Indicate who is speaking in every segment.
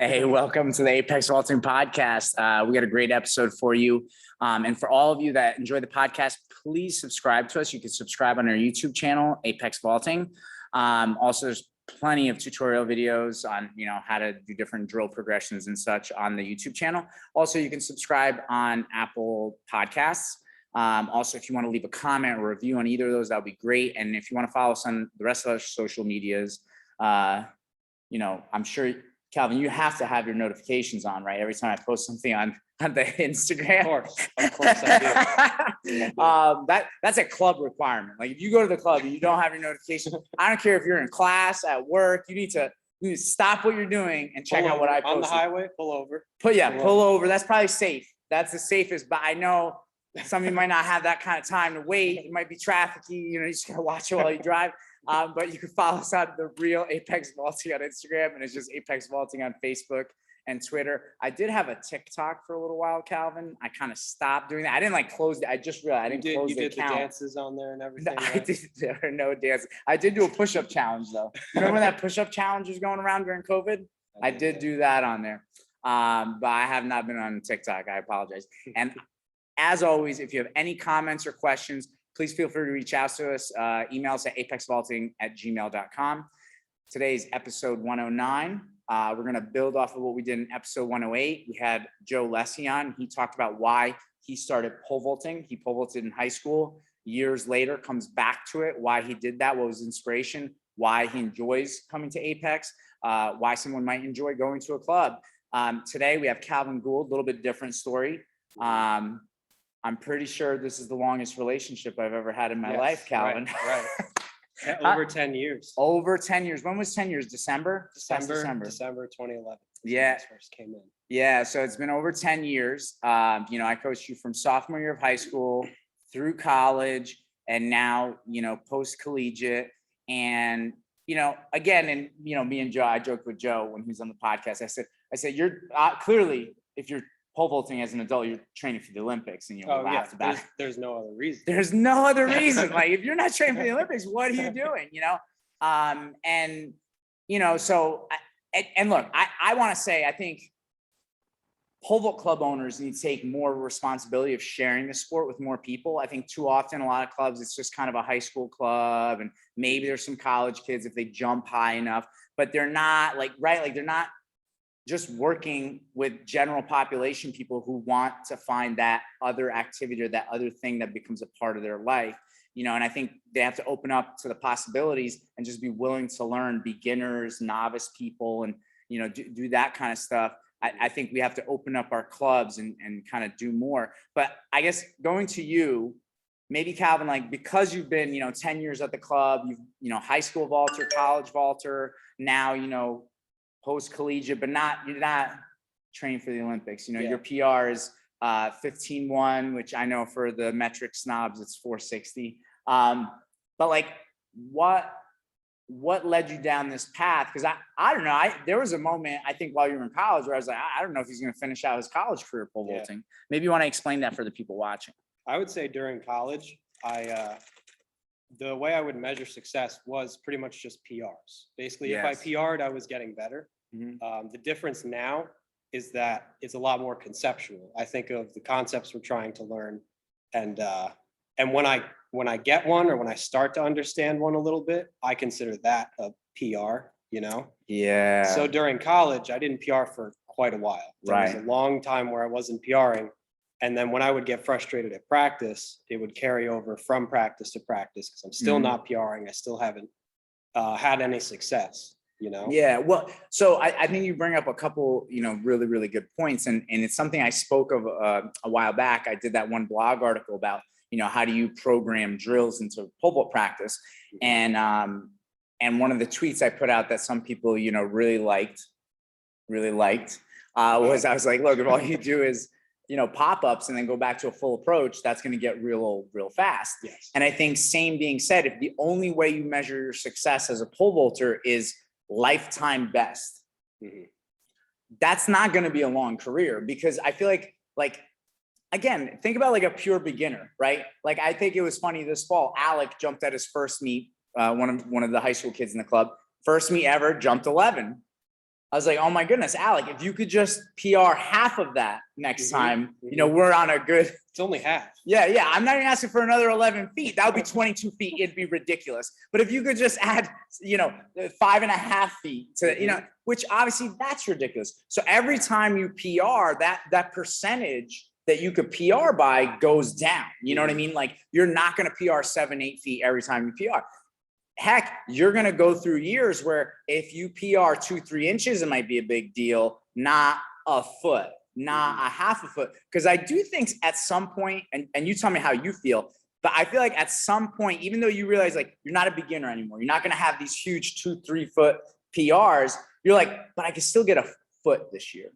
Speaker 1: Hey, welcome to the Apex Vaulting Podcast. We got a great episode for you. And for all of you that enjoy the podcast, please subscribe to us. You can subscribe on our YouTube channel, Apex Vaulting. Also, there's plenty of tutorial videos on, how to do different drill progressions and such on the YouTube channel. Also, you can subscribe on Apple Podcasts. Also, if you want to leave a comment or review on either of those, that would be great. And if you want to follow us on the rest of our social medias, I'm sure, Calvin, you have to have your notifications on, right? Every time I post something on the Instagram.
Speaker 2: Of course I do.
Speaker 1: That's a club requirement. Like if you go to the club and you don't have your notifications, I don't care if you're in class, at work, you need to stop what you're doing and check out what I posted.
Speaker 2: On the highway, pull over.
Speaker 1: Pull over. That's probably safe. That's the safest, but I know some of you might not have that kind of time to wait. It might be trafficy, you just gotta watch it while you drive. But you can follow us on the real Apex Vaulting on Instagram, and it's just Apex Vaulting on Facebook and Twitter. I did have a TikTok for a little while, Calvin. I kind of stopped doing that. I didn't close it. I just realized I didn't close the account.
Speaker 2: You did the dances on there and everything.
Speaker 1: No, right? There are no dances. I did do a push-up challenge though. Remember when that push-up challenge was going around during COVID? I did do that on there. But I have not been on TikTok. I apologize. And as always, if you have any comments or questions, please feel free to reach out to us. Email us at apexvaulting@gmail.com. Today's episode 109. We're going to build off of what we did in episode 108. We had Joe Lessie on. He talked about why he started pole vaulting. He pole vaulted in high school. Years later, comes back to it, why he did that, what was inspiration, why he enjoys coming to Apex, why someone might enjoy going to a club. Today, we have Calvin Gould, a little bit different story. I'm pretty sure this is the longest relationship I've ever had in my life, Calvin.
Speaker 2: Right. Over 10 years.
Speaker 1: Over 10 years. When was 10 years? December
Speaker 2: 2011.
Speaker 1: Yeah.
Speaker 2: First came in.
Speaker 1: Yeah. So it's been over 10 years. I coached you from sophomore year of high school through college and now, post collegiate. And, again, and, me and Joe, I joked with Joe when he was on the podcast. I said, you're clearly, if you're pole vaulting as an adult, you're training for the Olympics, and we laughed about it.
Speaker 2: There's no other reason.
Speaker 1: There's no other reason. Like if you're not training for the Olympics, what are you doing? So look, I want to say I think pole vault club owners need to take more responsibility of sharing the sport with more people. I think too often a lot of clubs, it's just kind of a high school club, and maybe there's some college kids if they jump high enough, but they're not they're not just working with general population people who want to find that other activity or that other thing that becomes a part of their life, and I think they have to open up to the possibilities and just be willing to learn, beginners, novice people, and, do that kind of stuff. I think we have to open up our clubs and kind of do more. But I guess going to you, maybe Calvin, because you've been, 10 years at the club, you've, high school vaulter, college vaulter, now, post collegiate, but you're not training for the Olympics. Your PR is 15-1, which I know for the metric snobs, it's 460. But what led you down this path? Because I don't know. There was a moment, I think, while you were in college where I was like, I don't know if he's going to finish out his college career pole vaulting. Maybe you want to explain that for the people watching.
Speaker 2: I would say during college, the way I would measure success was pretty much just PRs. Basically, if I PR'd, I was getting better.
Speaker 1: Mm-hmm.
Speaker 2: The difference now is that it's a lot more conceptual. I think of the concepts we're trying to learn, and when I get one or when I start to understand one a little bit, I consider that a PR.
Speaker 1: Yeah.
Speaker 2: So during college, I didn't PR for quite a while. There was a long time where I wasn't PRing. And then when I would get frustrated at practice, it would carry over from practice to practice because I'm still not PRing. I still haven't had any success,
Speaker 1: Yeah, well, so I think you bring up a couple, really, really good points. And it's something I spoke of a while back. I did that one blog article about, how do you program drills into pole vault practice? And one of the tweets I put out that some people, really liked was I was like, look, if all you do is, pop-ups and then go back to a full approach, that's going to get real fast.
Speaker 2: Yes.
Speaker 1: And I think same being said, if the only way you measure your success as a pole vaulter is lifetime best, that's not going to be a long career, because I feel like, again, think about a pure beginner, right? I think it was funny this fall, Alec jumped at his first meet, one of the high school kids in the club, first meet ever, jumped 11. I was like, oh my goodness, Alec, if you could just PR half of that next time, you know, we're on a good.
Speaker 2: It's only half.
Speaker 1: Yeah. I'm not even asking for another 11 feet. That would be 22 feet. It'd be ridiculous. But if you could just add, you know, 5.5 feet to, you know, which obviously that's ridiculous. So every time you PR, that percentage that you could PR by goes down. You know what I mean? Like you're not going to PR 7-8 feet every time you PR. Heck, you're going to go through years where if you PR 2-3 inches, it might be a big deal, not a foot, not a half a foot. Because I do think at some point, and you tell me how you feel, but I feel like at some point, even though you realize like you're not a beginner anymore, you're not going to have these huge 2-3 foot PRs, you're like, but I can still get a foot this year.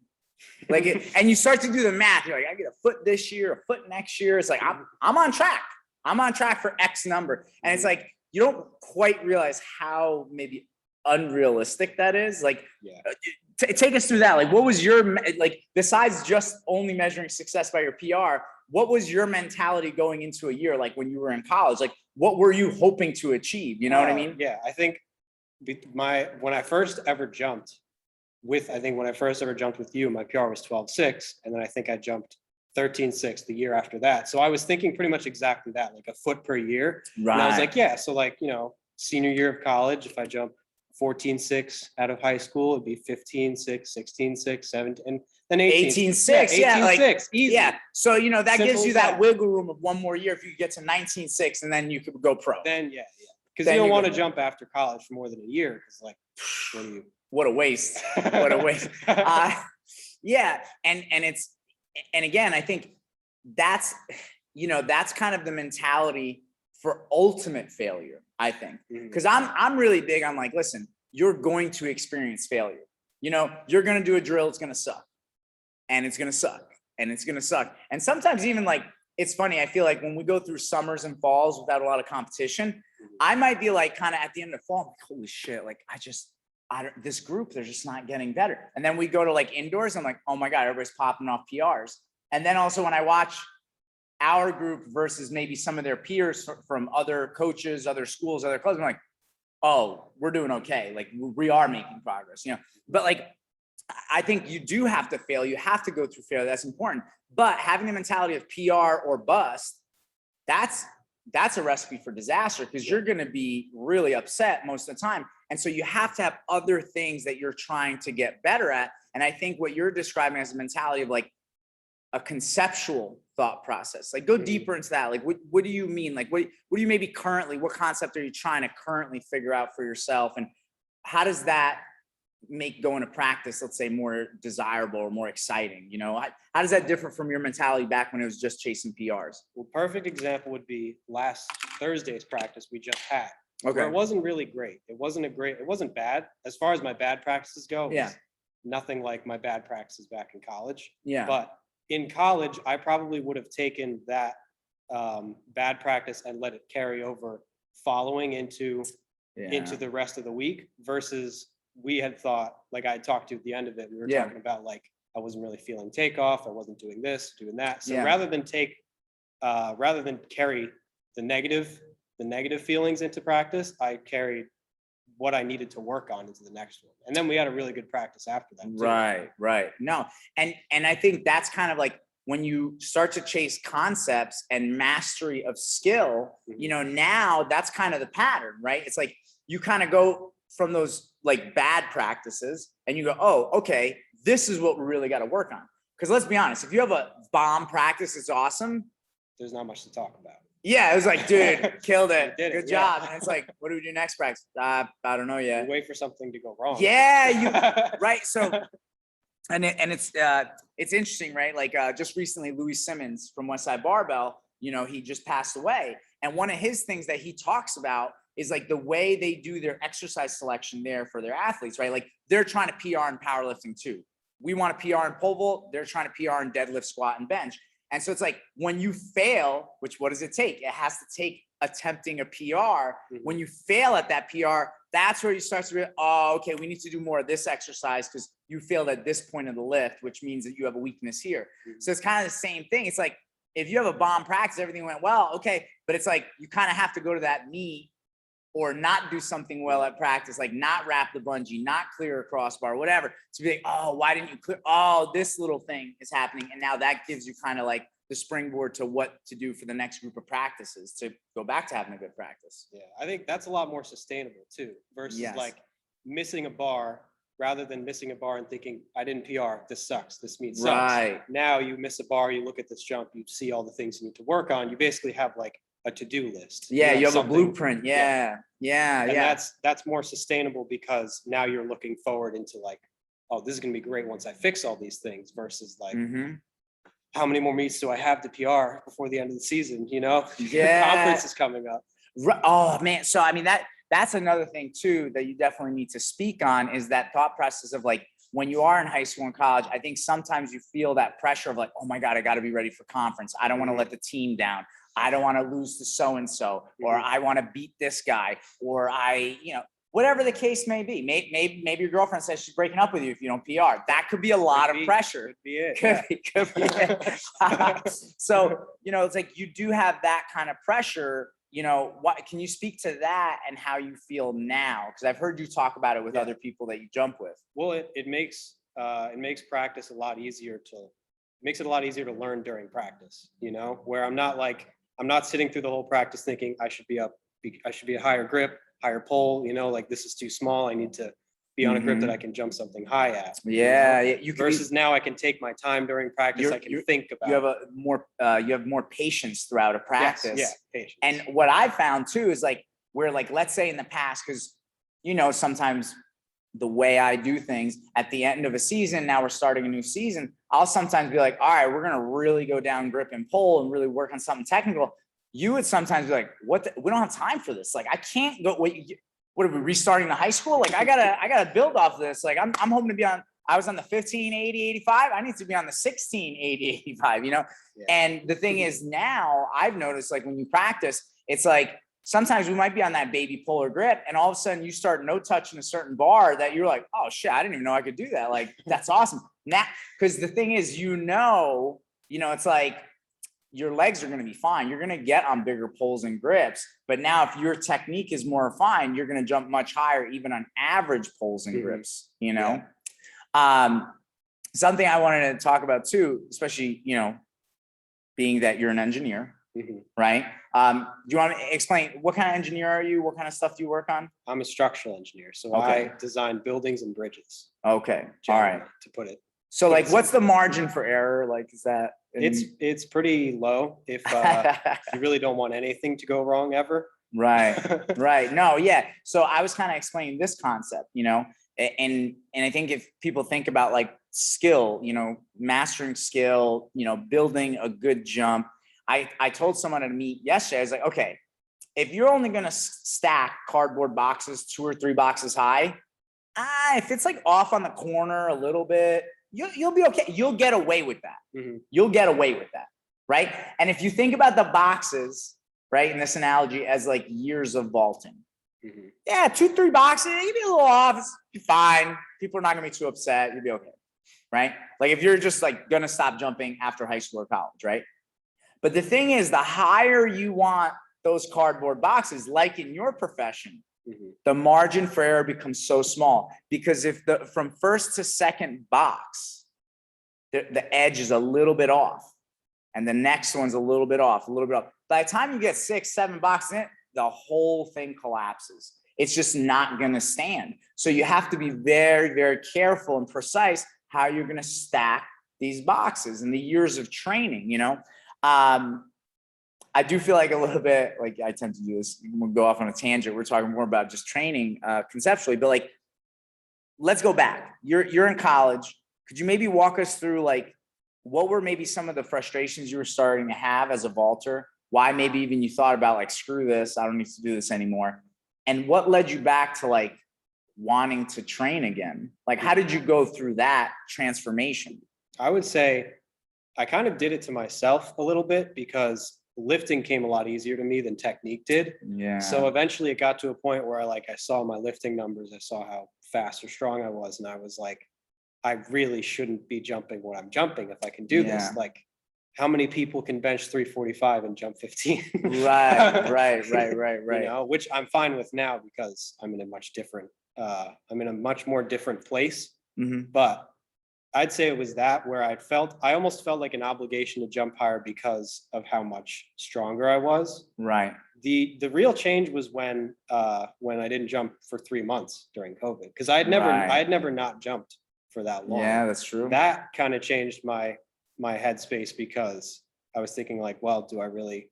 Speaker 1: Like and you start to do the math. You're like, I get a foot this year, a foot next year. It's like, I'm on track. I'm on track for X number. And it's like, you don't quite realize how maybe unrealistic that is. Like, take us through that. Like, what was your, like, besides just only measuring success by your PR, what was your mentality going into a year? Like when you were in college, like what were you hoping to achieve? You know what I mean?
Speaker 2: Yeah, I think when I first ever jumped with you, my PR was 12.6. And then I think I jumped 13.6 the year after that. So I was thinking pretty much exactly that, like a foot per year.
Speaker 1: Right.
Speaker 2: And I was like, yeah, so like, you know, senior year of college, if I jump 14.6 out of high school, it'd be 15.6, 16.6, 17, and then
Speaker 1: 18.6. Yeah,
Speaker 2: 18.6, easy.
Speaker 1: Yeah. So, you know, that
Speaker 2: Simple
Speaker 1: gives you
Speaker 2: as
Speaker 1: that
Speaker 2: that.
Speaker 1: wiggle room of one more year if you get to 19.6 and then you could go pro.
Speaker 2: Then, because you don't want to jump after college for more than a year. Because like,
Speaker 1: what a waste. What a waste. Yeah. And again, I think that's, you know, that's kind of the mentality for ultimate failure, I think. Because I'm really big on like, listen, you're going to experience failure. You know, you're going to do a drill, it's going to suck. And it's going to suck. And it's going to suck. And sometimes even like, it's funny, I feel like when we go through summers and falls without a lot of competition, I might be like kind of at the end of fall, I'm like, holy shit, like this group, they're just not getting better. And then we go to like indoors, I'm like, oh my God, everybody's popping off PRs. And then also when I watch our group versus maybe some of their peers from other coaches, other schools, other clubs, I'm like, oh, we're doing okay. Like we are making progress, you know. But like, I think you do have to fail. You have to go through failure. That's important. But having the mentality of PR or bust, that's a recipe for disaster because you're going to be really upset most of the time. And so you have to have other things that you're trying to get better at. And I think what you're describing as a mentality of like a conceptual thought process, like go deeper into that. Like, what do you mean? Like, what do you maybe currently, what concept are you trying to currently figure out for yourself? And how does that make going to practice, let's say, more desirable or more exciting? You know, how does that differ from your mentality back when it was just chasing PRs?
Speaker 2: Well, perfect example would be last Thursday's practice we just had.
Speaker 1: Okay.
Speaker 2: Where it wasn't really great. It wasn't bad. As far as my bad practices go, it was nothing like my bad practices back in college.
Speaker 1: Yeah.
Speaker 2: But in college, I probably would have taken that bad practice and let it carry over following into the rest of the week versus we had thought, like I had talked to at the end of it, we were talking about like, I wasn't really feeling takeoff. I wasn't doing this, doing that. So rather than carry the negative feelings into practice, I carried what I needed to work on into the next one. And then we had a really good practice after that too.
Speaker 1: Right. No. And I think that's kind of like when you start to chase concepts and mastery of skill, you know, now that's kind of the pattern, right? It's like you kind of go from those like bad practices and you go, oh, okay, this is what we really got to work on. Because let's be honest, if you have a bomb practice, it's awesome.
Speaker 2: There's not much to talk about.
Speaker 1: Yeah, it was like, dude, killed it.
Speaker 2: Good
Speaker 1: job. And it's like, what do we do next practice? I don't know yet.
Speaker 2: You wait for something to go wrong.
Speaker 1: Yeah, right. So, and it's interesting, right? Like just recently, Louis Simmons from Westside Barbell, you know, he just passed away. And one of his things that he talks about is like the way they do their exercise selection there for their athletes, right? Like they're trying to PR in powerlifting too. We want to PR in pole vault. They're trying to PR in deadlift, squat, and bench. And so it's like when you fail, which what does it take? It has to take attempting a PR. When you fail at that PR, that's where you start to realize, oh, okay, we need to do more of this exercise because you failed at this point of the lift, which means that you have a weakness here. So it's kind of the same thing. It's like if you have a bomb practice, everything went well, okay, but it's like you kind of have to go to that meet or not do something well at practice, like not wrap the bungee, not clear a crossbar, whatever, to be like, oh, why didn't you clear? Oh, this little thing is happening. And now that gives you kind of like the springboard to what to do for the next group of practices to go back to having a good practice.
Speaker 2: Yeah, I think that's a lot more sustainable too, versus
Speaker 1: Yes.
Speaker 2: like missing a bar rather than missing a bar and thinking, I didn't PR, this sucks, this meet sucks.
Speaker 1: Right.
Speaker 2: Now you miss a bar, you look at this jump, you see all the things you need to work on. You basically have like a to-do list.
Speaker 1: Yeah, you have a
Speaker 2: something-
Speaker 1: blueprint. Yeah.
Speaker 2: And
Speaker 1: Yeah.
Speaker 2: that's more sustainable because now you're looking forward into like, oh, this is gonna be great once I fix all these things versus like,
Speaker 1: Mhm.
Speaker 2: how many more meets do I have to PR before the end of the season? You know,
Speaker 1: Yeah.
Speaker 2: conference is coming up.
Speaker 1: Oh man. So I mean that's another thing too that you definitely need to speak on is that thought process of like when you are in high school and college, I think sometimes you feel that pressure of like, oh my God, I got to be ready for conference. I don't want to let the team down. I don't want to lose to so-and-so, or I want to beat this guy, or whatever the case may be. Maybe your girlfriend says she's breaking up with you if you don't PR. That could be a lot of pressure.
Speaker 2: Could be it.
Speaker 1: Could be it. So, it's like you do have that kind of pressure. What can you speak to that and how you feel now? Because I've heard you talk about it with other people that you jump with.
Speaker 2: Well, it makes practice a lot easier makes it a lot easier to learn during practice, where I'm not sitting through the whole practice thinking I should be a higher grip, higher pole, like this is too small. I need to be on a grip that I can jump something high at.
Speaker 1: Yeah.
Speaker 2: Versus now I can take my time during practice. I can think about.
Speaker 1: You have more patience throughout a practice.
Speaker 2: Yes, yeah, patience.
Speaker 1: And what I found too is like where like let's say in the past, because sometimes the way I do things at the end of a season, now we're starting a new season, I'll sometimes be like, all right, we're going to really go down grip and pull and really work on something technical. You would sometimes be like, we don't have time for this. Like, I can't go, what are we restarting the high school? Like, I gotta build off this. Like, I'm hoping to be I was on the 15, 80, 85. I need to be on the 16, 80, 85, Yeah. And the thing is now I've noticed like when you practice, it's like, sometimes we might be on that baby puller grip and all of a sudden you start no touching a certain bar that you're like, oh shit, I didn't even know I could do that. Like, that's awesome. Now, because the thing is, it's like your legs are going to be fine. You're going to get on bigger pulls and grips. But now if your technique is more refined, you're going to jump much higher, even on average pulls and grips, Something I wanted to talk about too, especially, being that you're an engineer, right? Do you want to explain what kind of engineer are you? What kind of stuff do you work on?
Speaker 2: I'm a structural engineer. So
Speaker 1: Okay.
Speaker 2: I design buildings and bridges.
Speaker 1: Okay. All right.
Speaker 2: To put it.
Speaker 1: So like, what's the margin for error? Like, is that?
Speaker 2: It's pretty low if you really don't want anything to go wrong ever.
Speaker 1: Right. Right. No, yeah. So I was kind of explaining this concept, and I think if people think about like skill, mastering skill, building a good jump. I told someone at a meet yesterday, I was like, okay, if you're only going to stack cardboard boxes 2 or 3 boxes high, if it's like off on the corner a little bit, you'll be okay. You'll get away with that. You'll get away with that. Right. And if you think about the boxes, right, in this analogy as like years of vaulting, 2, 3 boxes, you'll be a little off. It's fine. People are not going to be too upset. You'll be okay. Right. Like if you're just like going to stop jumping after high school or college. Right. But the thing is, the higher you want those cardboard boxes, like in your profession, the margin for error becomes so small because if from first to second box, the edge is a little bit off and the next one's a little bit off. By the time you get 6, 7 boxes in, the whole thing collapses. It's just not going to stand. So you have to be very, very careful and precise how you're going to stack these boxes and the years of training, I do feel like a little bit like I tend to do this. We'll go off on a tangent. We're talking more about just training conceptually, but like, let's go back. You're in college. Could you maybe walk us through like, what were maybe some of the frustrations you were starting to have as a vaulter? Why maybe even you thought about like, screw this, I don't need to do this anymore. And what led you back to like wanting to train again? Like, how did you go through that transformation?
Speaker 2: I would say I kind of did it to myself a little bit because lifting came a lot easier to me than technique did.
Speaker 1: Yeah.
Speaker 2: So eventually it got to a point where I saw my lifting numbers. I saw how fast or strong I was. And I was like, I really shouldn't be jumping what I'm jumping if I can do this. Like, how many people can bench 345 and jump 15?
Speaker 1: Right.
Speaker 2: You know, which I'm fine with now because I'm in a much different, I'm in a much more different place.
Speaker 1: Mhm.
Speaker 2: But I'd say it was that where I almost felt like an obligation to jump higher because of how much stronger I was.
Speaker 1: Right.
Speaker 2: The real change was when I didn't jump for 3 months during COVID, because I had
Speaker 1: Right.
Speaker 2: never not jumped for that long.
Speaker 1: Yeah, that's true.
Speaker 2: That kind of changed my headspace, because I was thinking like, well, do I really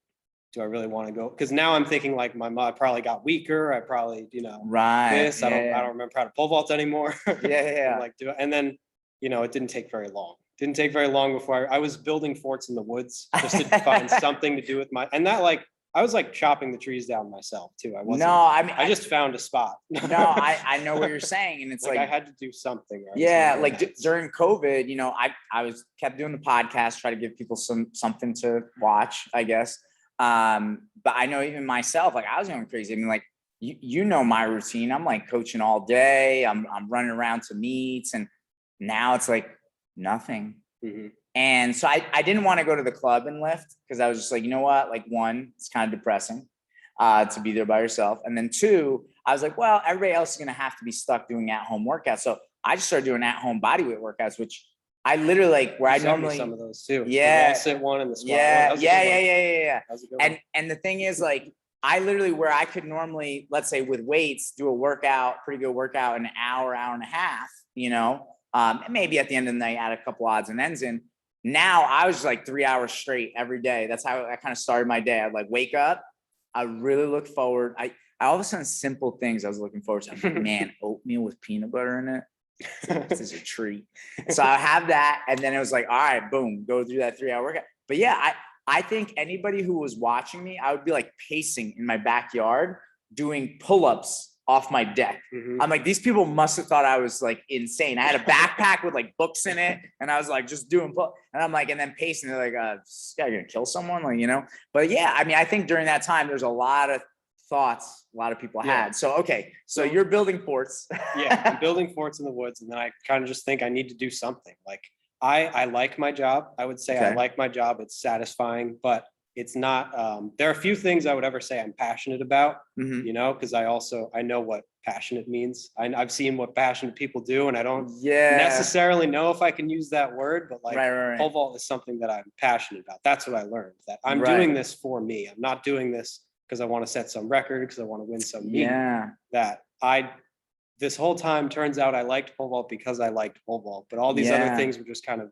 Speaker 2: want to go? Because now I'm thinking like I probably got weaker. I probably,
Speaker 1: Right.
Speaker 2: I don't remember how to pole vault anymore.
Speaker 1: Yeah.
Speaker 2: Like and then, it didn't take very long. Didn't take very long before I was building forts in the woods just to find something to do with and that, like, I was like chopping the trees down myself too. I wasn't.
Speaker 1: No, I mean,
Speaker 2: I just found a spot.
Speaker 1: no, I know what you're saying, and it's
Speaker 2: like
Speaker 1: like
Speaker 2: I had to do something.
Speaker 1: yeah, like during COVID, I was kept doing the podcast, try to give people something to watch, I guess. But I know even myself, like I was going crazy. I mean, like you know my routine. I'm like coaching all day. I'm running around to meets, and now it's like nothing.
Speaker 2: Mm-hmm.
Speaker 1: And so I didn't want to go to the club and lift, because I was just like, you know what? Like, one, it's kind of depressing to be there by yourself. And then two, I was like, well, everybody else is going to have to be stuck doing at-home workouts. So I just started doing at-home bodyweight workouts, which I literally like where I normally
Speaker 2: some of those too.
Speaker 1: Yeah.
Speaker 2: The wall sit one and the squat
Speaker 1: Yeah.
Speaker 2: one.
Speaker 1: Yeah.
Speaker 2: That was a good one.
Speaker 1: And the thing is, like, I literally, where I could normally, let's say with weights, do a workout, pretty good workout, an hour and a half, and maybe at the end of the night, add a couple odds and ends in. Now I was like 3 hours straight every day. That's how I kind of started my day. I'd like wake up. I really look forward. I all of a sudden, simple things I was looking forward to. I'm like, man, oatmeal with peanut butter in it. This is a treat. So I have that. And then it was like, all right, boom, go through that 3 hour workout. But yeah, I think anybody who was watching me, I would be like pacing in my backyard doing pull-ups off my deck.
Speaker 2: Mm-hmm.
Speaker 1: I'm like, these people must have thought I was like insane. I had a backpack with like books in it, and I was like just doing and I'm like, and then pacing. They're like, this guy gonna kill someone, like, But yeah, I mean, I think during that time there's a lot of thoughts a lot of people had. So okay, so you're building forts.
Speaker 2: Yeah, I'm building forts in the woods, and then I kind of just think I need to do something. Like I like my job. I would say I like my job. It's satisfying, but it's not, there are a few things I would ever say I'm passionate about, because I know what passionate means. I've seen what passionate people do, and I don't necessarily know if I can use that word, but like pole vault is something that I'm passionate about. That's what I learned, that I'm doing this for me. I'm not doing this because I want to set some record, because I want to win some meet. This whole time turns out I liked pole vault because I liked pole vault, but all these other things were just kind of,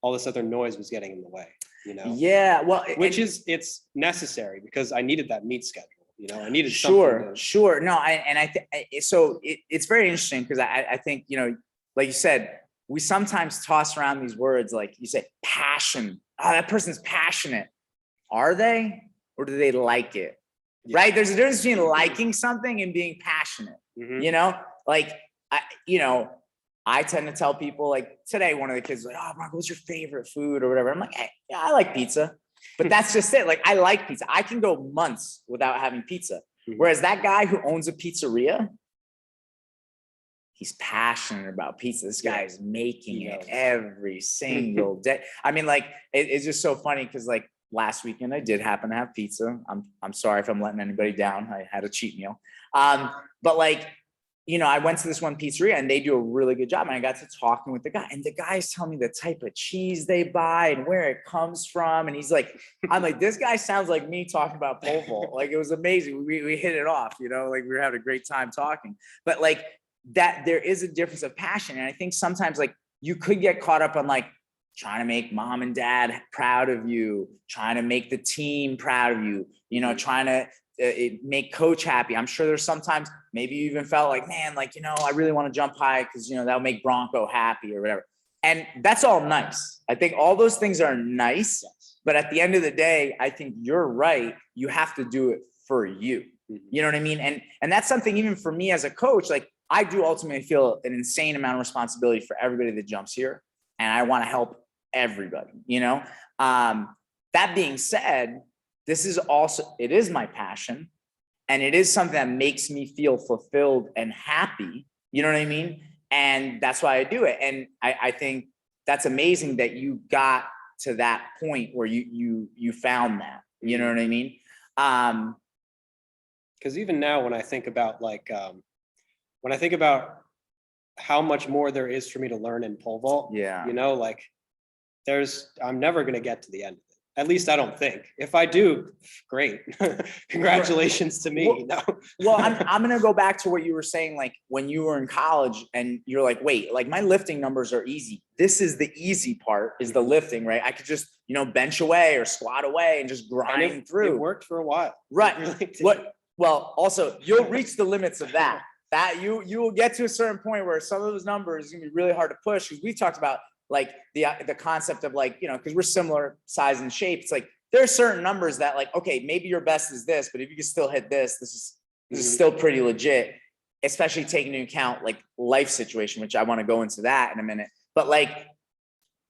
Speaker 2: all this other noise was getting in the way.
Speaker 1: Yeah, well,
Speaker 2: it's necessary, because I needed that meet schedule. I needed
Speaker 1: sure. No, so it's very interesting, because I think, like you said, we sometimes toss around these words, like you say, passion. Oh, that person's passionate. Are they, or do they like it? Yeah. Right? There's a difference between liking something and being passionate. Like I tend to tell people, like today, one of the kids was like, oh, Marco, what's your favorite food or whatever? I'm like, hey, yeah, I like pizza, but that's just it. Like, I like pizza. I can go months without having pizza. Whereas that guy who owns a pizzeria, he's passionate about pizza. This guy is making it every single day. I mean, like, it's just so funny, because like last weekend I did happen to have pizza. I'm sorry if I'm letting anybody down. I had a cheat meal. But like, I went to this one pizzeria, and they do a really good job. And I got to talking with the guy, and the guy's telling me the type of cheese they buy and where it comes from. And he's like, I'm like, this guy sounds like me talking about pole vault. Like, it was amazing. We hit it off, like we were having a great time talking. But like that, there is a difference of passion. And I think sometimes like you could get caught up on like trying to make mom and dad proud of you, trying to make the team proud of you, trying to make coach happy. I'm sure there's sometimes maybe you even felt like, man, like, I really want to jump high because, that'll make Bronco happy or whatever. And that's all nice. I think all those things are nice, but at the end of the day, I think you're right. You have to do it for you. You know what I mean? And that's something even for me as a coach, like I do ultimately feel an insane amount of responsibility for everybody that jumps here. And I want to help everybody, that being said, it is my passion, and it is something that makes me feel fulfilled and happy. You know what I mean? And that's why I do it. And I think that's amazing that you got to that point where you found that, you know what I mean?
Speaker 2: Because even now, when I think about when I think about how much more there is for me to learn in pole vault,
Speaker 1: Yeah.
Speaker 2: you know, like I'm never going to get to the end of it. At least I don't think. If I do, great. Congratulations to me. No.
Speaker 1: Well, I'm going to go back to what you were saying, like when you were in college and you're like, wait, like my lifting numbers are easy. This is the easy part, is the lifting, right? I could just, bench away or squat away and just grind through.
Speaker 2: It worked for a while.
Speaker 1: Right.
Speaker 2: Really
Speaker 1: well, also you'll reach the limits of that. That you will get to a certain point where some of those numbers is gonna be really hard to push, because we talked about like the concept of like, because we're similar size and shape. It's like there are certain numbers that like, okay, maybe your best is this, but if you can still hit this is still pretty legit, especially taking into account like life situation, which I want to go into that in a minute. But like,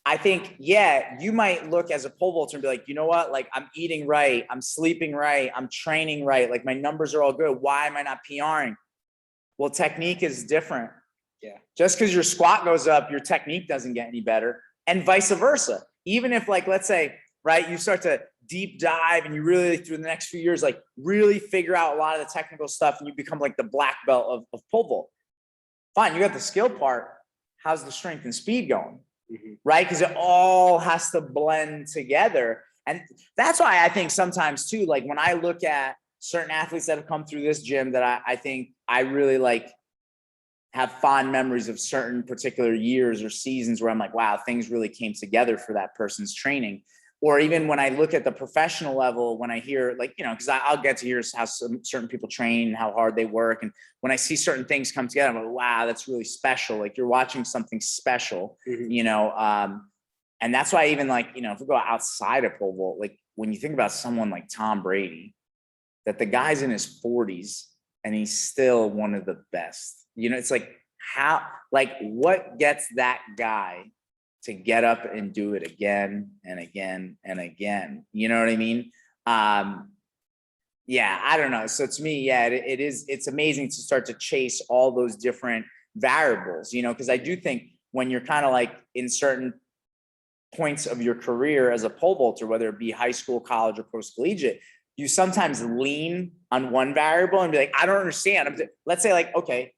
Speaker 1: I think, yeah, you might look as a pole vaulter and be like, you know what? Like I'm eating right, I'm sleeping right, I'm training right, like my numbers are all good. Why am I not PRing? Well, technique is different.
Speaker 2: Yeah.
Speaker 1: Just because your squat goes up, your technique doesn't get any better, and vice versa. Even if like, let's say, right, you start to deep dive and you really through the next few years, like really figure out a lot of the technical stuff and you become like the black belt of pole vault. Fine, you got the skill part. How's the strength and speed going? Right? Because it all has to blend together. And that's why I think sometimes too, like when I look at certain athletes that have come through this gym that I think I really like have fond memories of certain particular years or seasons where I'm like, wow, things really came together for that person's training. Or even when I look at the professional level, when I hear like, because I'll get to hear how certain people train, how hard they work. And when I see certain things come together, I'm like, wow, that's really special. Like you're watching something special, and that's why even like, if we go outside of pole vault, like when you think about someone like Tom Brady, that the guy's in his 40s and he's still one of the best. It's like what gets that guy to get up and do it again and again and again? You know what I mean? Yeah, I don't know. So to me, yeah, it's amazing to start to chase all those different variables, because I do think when you're kind of like in certain points of your career as a pole vaulter, whether it be high school, college, or post-collegiate, you sometimes lean on one variable and be like, I don't understand. Let's say like, okay,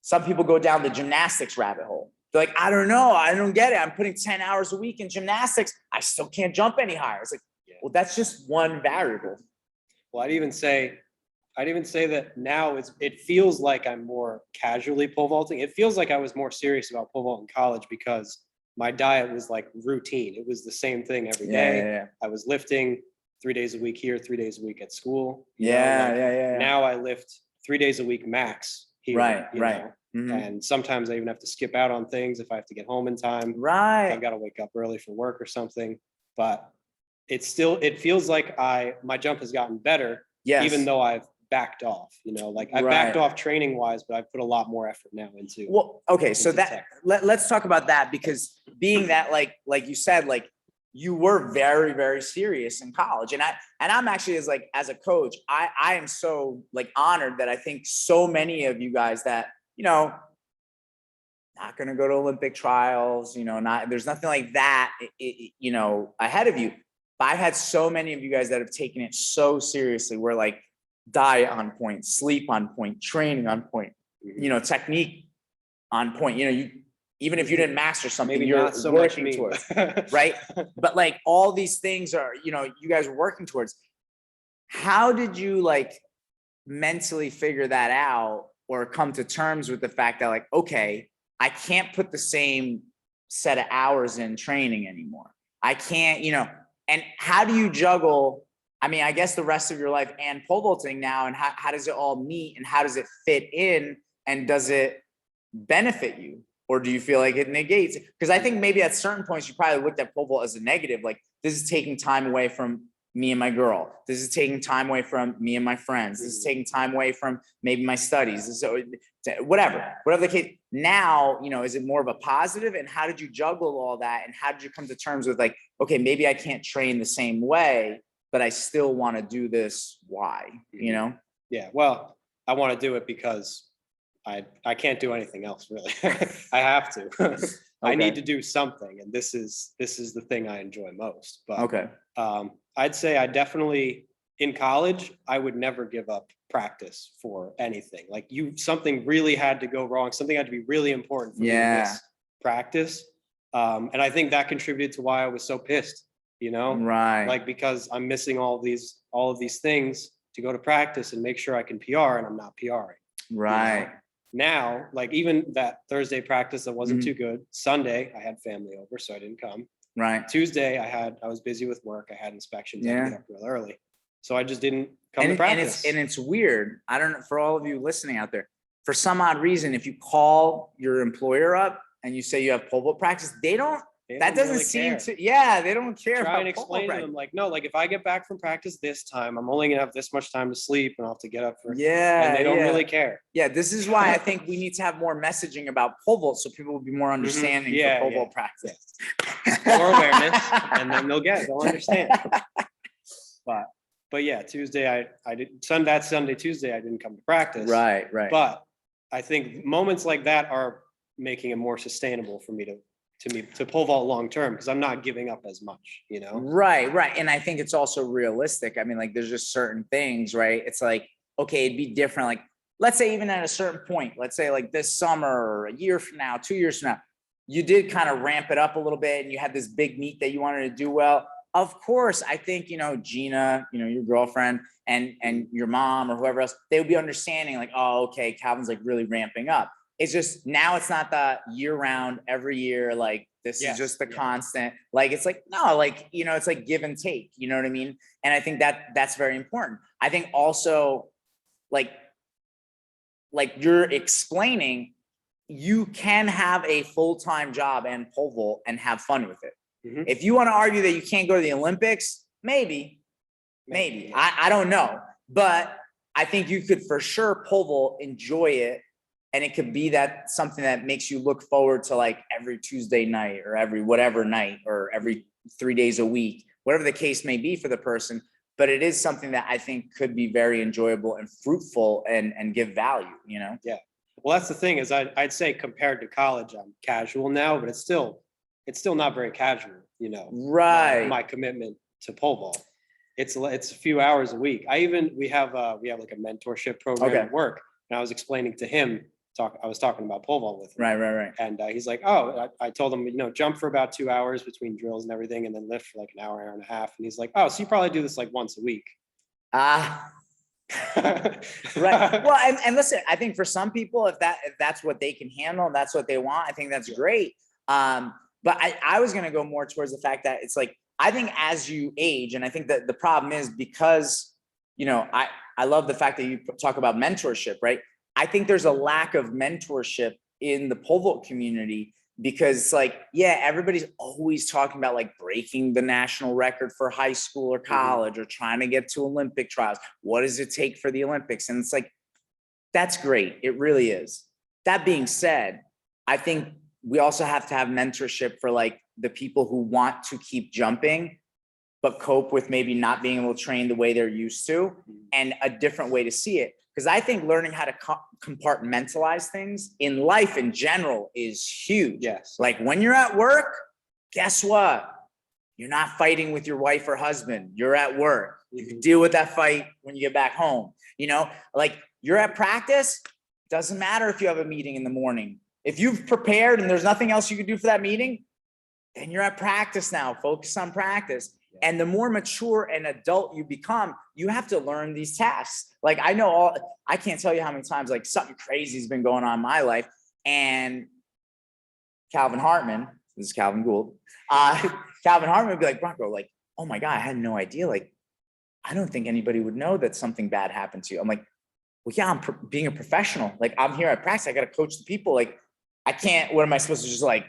Speaker 1: some people go down the gymnastics rabbit hole. They're like, I don't know. I don't get it. I'm putting 10 hours a week in gymnastics. I still can't jump any higher. It's like, well, that's just one variable.
Speaker 2: Well, I'd even say that now it feels like I'm more casually pole vaulting. It feels like I was more serious about pole vault in college because my diet was like routine. It was the same thing every day.
Speaker 1: Yeah.
Speaker 2: I was lifting 3 days a week here, 3 days a week at school.
Speaker 1: Yeah.
Speaker 2: Now I lift 3 days a week max here.
Speaker 1: Right. Mm-hmm.
Speaker 2: And sometimes I even have to skip out on things if I have to get home in time.
Speaker 1: Right.
Speaker 2: I've got to wake up early for work or something. But it feels like my jump has gotten better, even though I've backed off. I backed off training wise, but I put a lot more effort now into.
Speaker 1: Well, okay, so that let's talk about that, because being that like you said, like you were very, very serious in college, and I'm actually as a coach, I am so like honored that I think so many of you guys that not going to go to Olympic trials, there's nothing like that, ahead of you. But I've had so many of you guys that have taken it so seriously. We're like diet on point, sleep on point, training on point, technique on point. Even if you didn't master something,
Speaker 2: maybe
Speaker 1: you're
Speaker 2: not so
Speaker 1: working
Speaker 2: much
Speaker 1: towards, right? But like all these things are, you guys are working towards. How did you like mentally figure that out or come to terms with the fact that like, okay, I can't put the same set of hours in training anymore. I can't, and how do you juggle, I guess the rest of your life and pole vaulting now, and how does it all meet and how does it fit in, and does it benefit you? Or do you feel like it negates? Because I think maybe at certain points you probably looked at pole vault as a negative, like this is taking time away from me and my girl. This is taking time away from me and my friends. This is taking time away from maybe my studies. So whatever the case. Now, is it more of a positive? And how did you juggle all that? And how did you come to terms with like, okay, maybe I can't train the same way, but I still want to do this. Why?
Speaker 2: Yeah. Well, I want to do it because I can't do anything else really. I have to. I need to do something, and this is the thing I enjoy most. But I'd say I definitely in college I would never give up practice for anything. Like something really had to go wrong, something had to be really important for me to miss practice. And I think that contributed to why I was so pissed, like because I'm missing all of these things to go to practice and make sure I can PR, and I'm not PRing.
Speaker 1: Right.
Speaker 2: Now, like even that Thursday practice that wasn't too good. Sunday, I had family over, so I didn't come.
Speaker 1: Right.
Speaker 2: Tuesday, I was busy with work. I had inspections. I had to get up real early, so I just didn't come to practice.
Speaker 1: And it's weird. I don't know, for all of you listening out there, for some odd reason, if you call your employer up and you say you have pole vault practice, they don't doesn't really seem care. They don't care.
Speaker 2: Try and explain to them, like, no, like if I get back from practice this time, I'm only gonna have this much time to sleep and I'll have to get up for and they don't really care.
Speaker 1: Yeah, this is why I think we need to have more messaging about pole vault so people will be more understanding for pole vault practice.
Speaker 2: More awareness, and then they'll understand. But yeah, Tuesday I did Sunday, Tuesday I didn't come to practice.
Speaker 1: Right.
Speaker 2: But I think moments like that are making it more sustainable for me to pole vault long term, because I'm not giving up as much,
Speaker 1: Right. And I think it's also realistic. I mean, like there's just certain things, right? It's like, okay, it'd be different. Like, let's say even at a certain point, let's say like this summer or a year from now, 2 years from now, you did kind of ramp it up a little bit and you had this big meet that you wanted to do well. Of course, I think, Gina, your girlfriend and your mom or whoever else, they would be understanding like, oh, okay, Calvin's like really ramping up. It's just now it's not the year round every year. Like this is just the constant, like, it's like, no, like, it's like give and take, you know what I mean? And I think that's very important. I think also like you're explaining, you can have a full-time job and pole vault and have fun with it. If you want to argue that you can't go to the Olympics, maybe. I don't know, but I think you could for sure pole vault, enjoy it. And it could be that something that makes you look forward to like every Tuesday night or every whatever night or every 3 days a week, whatever the case may be for the person. But it is something that I think could be very enjoyable and fruitful and give value, Yeah.
Speaker 2: Well, that's the thing is I'd say compared to college, I'm casual now, but it's still not very casual,
Speaker 1: Right.
Speaker 2: My commitment to pole vault. It's a few hours a week. We have like a mentorship program at work, and I was explaining to him. I was talking about pole vault with him.
Speaker 1: Right.
Speaker 2: And he's like, oh, I told him, jump for about 2 hours between drills and everything, and then lift for like an hour and a half. And he's like, oh, so you probably do this like once a week.
Speaker 1: Right. Well, and listen, I think for some people, if that's what they can handle, and that's what they want, I think that's great. But I was going to go more towards the fact that it's like, I think as you age, and I think that the problem is because, I love the fact that you talk about mentorship, right? I think there's a lack of mentorship in the pole vault community because it's like, everybody's always talking about like breaking the national record for high school or college or trying to get to Olympic trials. What does it take for the Olympics? And it's like, that's great. It really is. That being said, I think we also have to have mentorship for like the people who want to keep jumping, but cope with maybe not being able to train the way they're used to and a different way to see it. Because I think learning how to compartmentalize things in life in general is huge.
Speaker 2: Yes. Like
Speaker 1: when you're at work, guess what? You're not fighting with your wife or husband. You're at work. You can deal with that fight when you get back home. Like you're at practice, doesn't matter if you have a meeting in the morning. If you've prepared and there's nothing else you can do for that meeting, then you're at practice now. Focus on practice. And the more mature and adult you become, you have to learn these tasks. Like I can't tell you how many times like something crazy has been going on in my life. And Calvin Hartman, this is Calvin Gould, Calvin Hartman would be like, Bronco, like, oh my God, I had no idea. Like, I don't think anybody would know that something bad happened to you. I'm like, well, yeah, I'm being a professional. Like I'm here at practice. I got to coach the people. Like I can't, what am I supposed to just like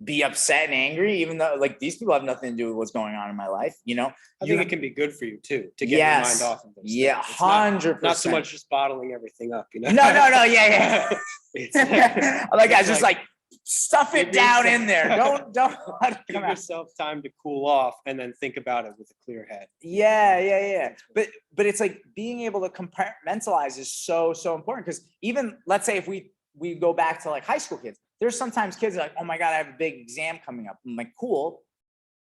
Speaker 1: be upset and angry, even though like these people have nothing to do with what's going on in my life,
Speaker 2: I think it can be good for you too, to get your mind off of those things.
Speaker 1: 100%.
Speaker 2: Not so much just bottling everything up,
Speaker 1: No, yeah. Like I just like stuff it down in there. Don't
Speaker 2: give yourself time to cool off and then think about it with a clear head.
Speaker 1: Yeah. But it's like being able to compartmentalize is so important, because even let's say if we we go back to like high school kids. There's sometimes kids are like, oh my God, I have a big exam coming up. I'm like, cool.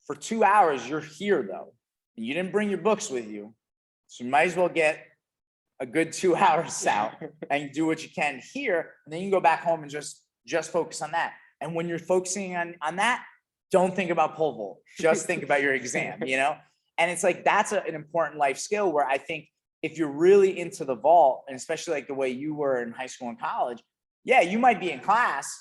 Speaker 1: For 2 hours, you're here though. And you didn't bring your books with you. So you might as well get a good 2 hours out and do what you can here. And then you can go back home and just focus on that. And when you're focusing on that, don't think about pole vault. Just think about your exam, you know? And it's like, that's an important life skill where I think if you're really into the vault, and especially like the way you were in high school and college, yeah, you might be in class,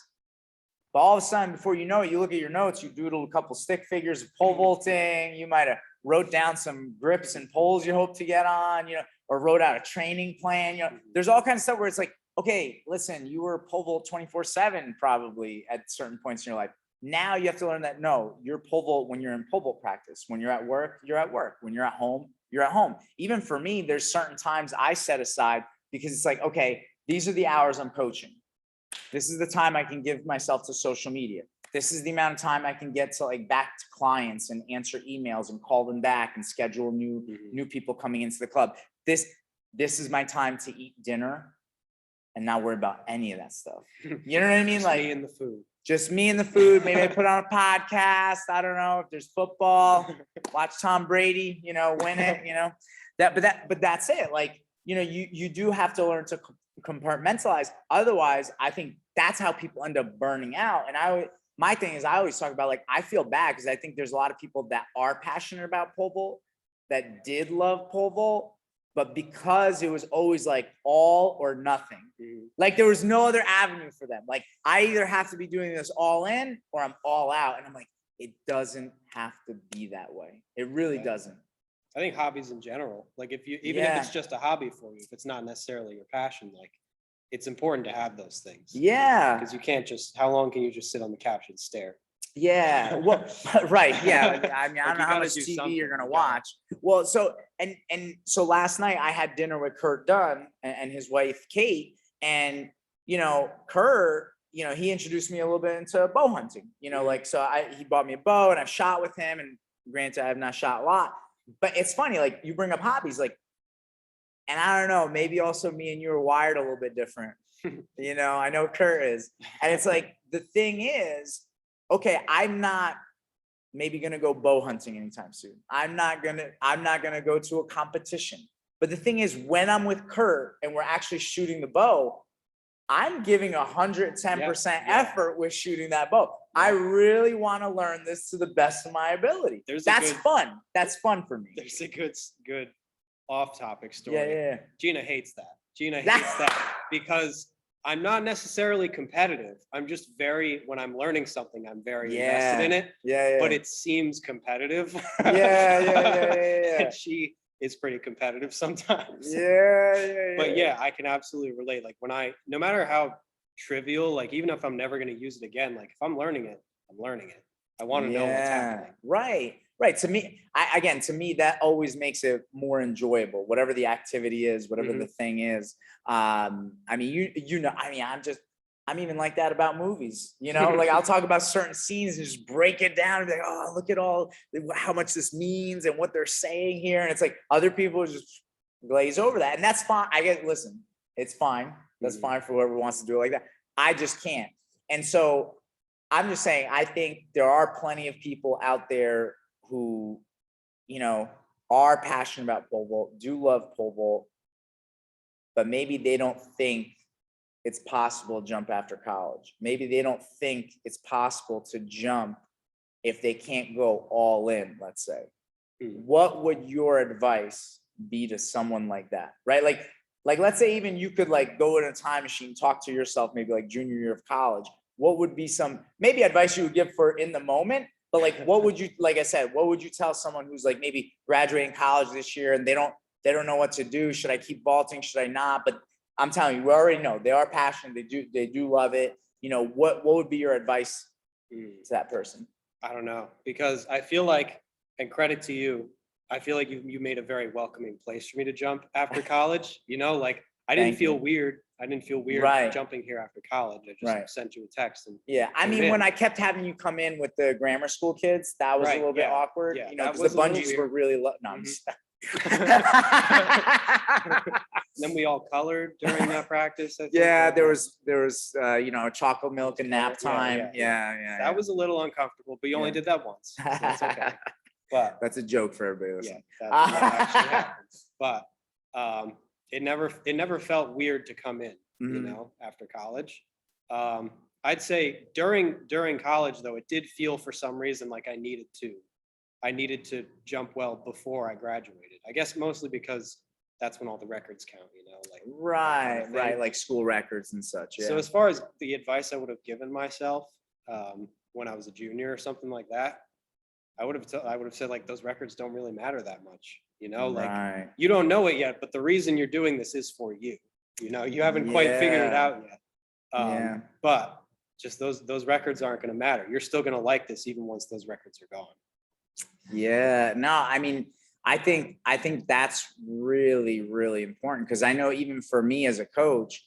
Speaker 1: but all of a sudden, before you know it, you look at your notes, you doodle a couple stick figures of pole vaulting, you might have wrote down some grips and poles you hope to get on, you know, or wrote out a training plan. You know, there's all kinds of stuff where it's like, okay, listen, you were pole vault 24/7 probably at certain points in your life. Now you have to learn that no, you're pole vault when you're in pole vault practice. When you're at work, you're at work. When you're at home, you're at home. Even for me, there's certain times I set aside because it's like, okay, these are the hours I'm coaching. This is the time I can give myself to social media. This is the amount of time I can get to like back to clients and answer emails and call them back and schedule new people coming into the club. This is my time to eat dinner and not worry about any of that stuff. You know what I mean?
Speaker 2: Just
Speaker 1: like
Speaker 2: me and the food.
Speaker 1: Just me and the food. Maybe I put on a podcast. I don't know if there's football. Watch Tom Brady, you know, win it. You know but that's it. Like, you know, you do have to learn to compartmentalize. Otherwise, I think that's how people end up burning out. And my thing is, I always talk about like I feel bad because I think there's a lot of people that are passionate about pole vault that did love pole vault. But because it was always like all or nothing, like there was no other avenue for them. Like I either have to be doing this all in or I'm all out. And I'm like, it doesn't have to be that way. It really doesn't.
Speaker 2: I think hobbies in general, like if you, even if it's just a hobby for you, if it's not necessarily your passion, like it's important to have those things.
Speaker 1: Yeah.
Speaker 2: Because you can't how long can you just sit on the couch and stare?
Speaker 1: Yeah, well, right. Yeah, I mean, I don't know how much
Speaker 2: do
Speaker 1: TV
Speaker 2: something,
Speaker 1: you're gonna
Speaker 2: you
Speaker 1: watch. Well, so so last night I had dinner with Kurt Dunn and his wife Kate, and you know, Kurt, you know, he introduced me a little bit into bow hunting. You know, like so he bought me a bow and I've shot with him. And granted, I have not shot a lot, but it's funny. Like you bring up hobbies, like, and I don't know, maybe also me and you are wired a little bit different. You know, I know Kurt is, and it's like the thing is. Okay, I'm not maybe gonna go bow hunting anytime soon. I'm not gonna go to a competition. But the thing is, when I'm with Kurt and we're actually shooting the bow, I'm giving 110% effort with shooting that bow. I really want to learn this to the best of my ability. That's fun. That's fun for me.
Speaker 2: There's a good off-topic story.
Speaker 1: Yeah.
Speaker 2: Gina hates that. Gina hates that because I'm not necessarily competitive. I'm just when I'm learning something, I'm very invested in it.
Speaker 1: Yeah.
Speaker 2: But it seems competitive.
Speaker 1: Yeah.
Speaker 2: And she is pretty competitive sometimes.
Speaker 1: Yeah.
Speaker 2: But yeah, I can absolutely relate. Like no matter how trivial, like even if I'm never going to use it again, like if I'm learning it, I'm learning it. I want to know what's happening.
Speaker 1: Right. To me, to me, that always makes it more enjoyable, whatever the activity is, whatever the thing is. I mean, you know, I mean, I'm even like that about movies, you know, like I'll talk about certain scenes and just break it down and be like, oh, look at how much this means and what they're saying here. And it's like other people just glaze over that. And that's fine. Listen, it's fine. That's fine for whoever wants to do it like that. I just can't. And so I'm just saying, I think there are plenty of people out there who, you know, are passionate about pole vault, do love pole vault, but maybe they don't think it's possible to jump after college. Maybe they don't think it's possible to jump if they can't go all in, let's say. What would your advice be to someone like that, right? Like let's say even you could like go in a time machine, talk to yourself, maybe like junior year of college. What would be some maybe advice you would give for in the moment? But like, what would you, like I said, what would you tell someone who's like maybe graduating college this year and they don't know what to do? Should I keep vaulting? Should I not? But I'm telling you, we already know they are passionate. They do love it. You know, what would be your advice to that person?
Speaker 2: I don't know, because I feel like, and credit to you, I feel like you made a very welcoming place for me to jump after college. You know, like I didn't feel weird. I didn't feel weird jumping here after college. I just sent you a text. And
Speaker 1: I mean, when I kept having you come in with the grammar school kids, that was a little bit awkward. You know, because the bungees were really low. No,
Speaker 2: Then we all colored during that practice. I think.
Speaker 1: Yeah, there was chocolate milk and nap time.
Speaker 2: Yeah.
Speaker 1: Yeah.
Speaker 2: That was a little uncomfortable, but you only
Speaker 1: Yeah.
Speaker 2: did that once, so that's okay. But
Speaker 1: That's a joke for everybody
Speaker 2: yeah,
Speaker 1: listening.
Speaker 2: that did not actually happen. But it never felt weird to come in,
Speaker 1: Mhm.
Speaker 2: after college. I'd say during college though, it did feel for some reason like I needed to jump well before I graduated. I guess mostly because that's when all the records count, like that kind
Speaker 1: Right,
Speaker 2: of
Speaker 1: right,
Speaker 2: thing.
Speaker 1: like school records and such.
Speaker 2: So
Speaker 1: Yeah.
Speaker 2: as far as the advice I would have given myself when I was a junior or something like that, I would have said like those records don't really matter that much. Like
Speaker 1: Right.
Speaker 2: you don't know it yet, but the reason you're doing this is for you. You haven't quite figured it
Speaker 1: Yeah.
Speaker 2: out yet.
Speaker 1: Yeah.
Speaker 2: But just those records aren't going to matter. You're still going to like this even once those records are gone.
Speaker 1: Yeah. No, I mean, I think that's really, really important because I know even for me as a coach,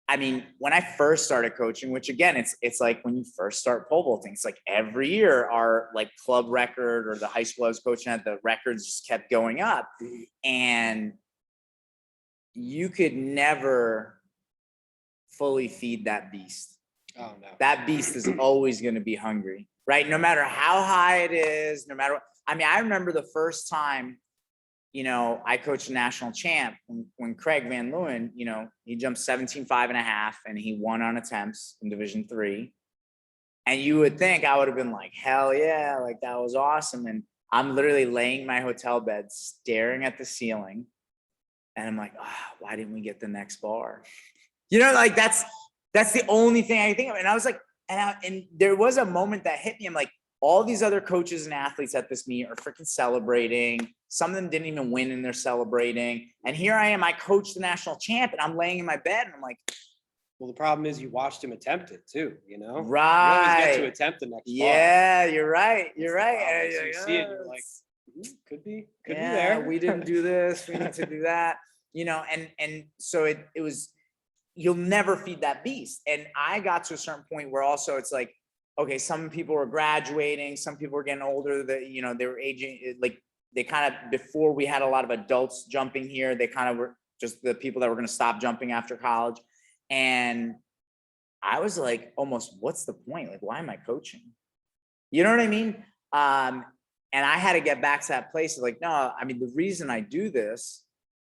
Speaker 1: I mean, when I first started coaching, which again, it's like when you first start pole vaulting, it's like every year our like club record or the high school I was coaching at, the records just kept going up, and you could never fully feed that beast.
Speaker 2: Oh no.
Speaker 1: That beast is always going to be hungry, right? No matter how high it is, no matter what. I mean, I remember the first time, I coached a national champ when Craig Van Leeuwen, he jumped 17.5 and he won on attempts in Division III. And you would think I would have been like, hell yeah, like that was awesome. And I'm literally laying in my hotel bed, staring at the ceiling. And I'm like, why didn't we get the next bar? Like that's the only thing I think of. And I was like, and there was a moment that hit me. I'm like, all these other coaches and athletes at this meet are freaking celebrating. Some of them didn't even win and they're celebrating. And here I am, I coached the national champ and I'm laying in my bed and I'm like,
Speaker 2: well, the problem is you watched him attempt it too,
Speaker 1: Right.
Speaker 2: You always get to attempt the next bar.
Speaker 1: Yeah, you're right. You're right.
Speaker 2: So you see it, you're like, could be
Speaker 1: yeah,
Speaker 2: there.
Speaker 1: We didn't do this. We need to do that. And so it was, you'll never feed that beast. And I got to a certain point where also it's like, okay, some people were graduating, some people were getting older, that, they were aging, like they kind of, before we had a lot of adults jumping here, they kind of were just the people that were going to stop jumping after college. And I was like, almost, what's the point? Like, why am I coaching? You know what I mean? And I had to get back to that place of like, no, I mean, the reason I do this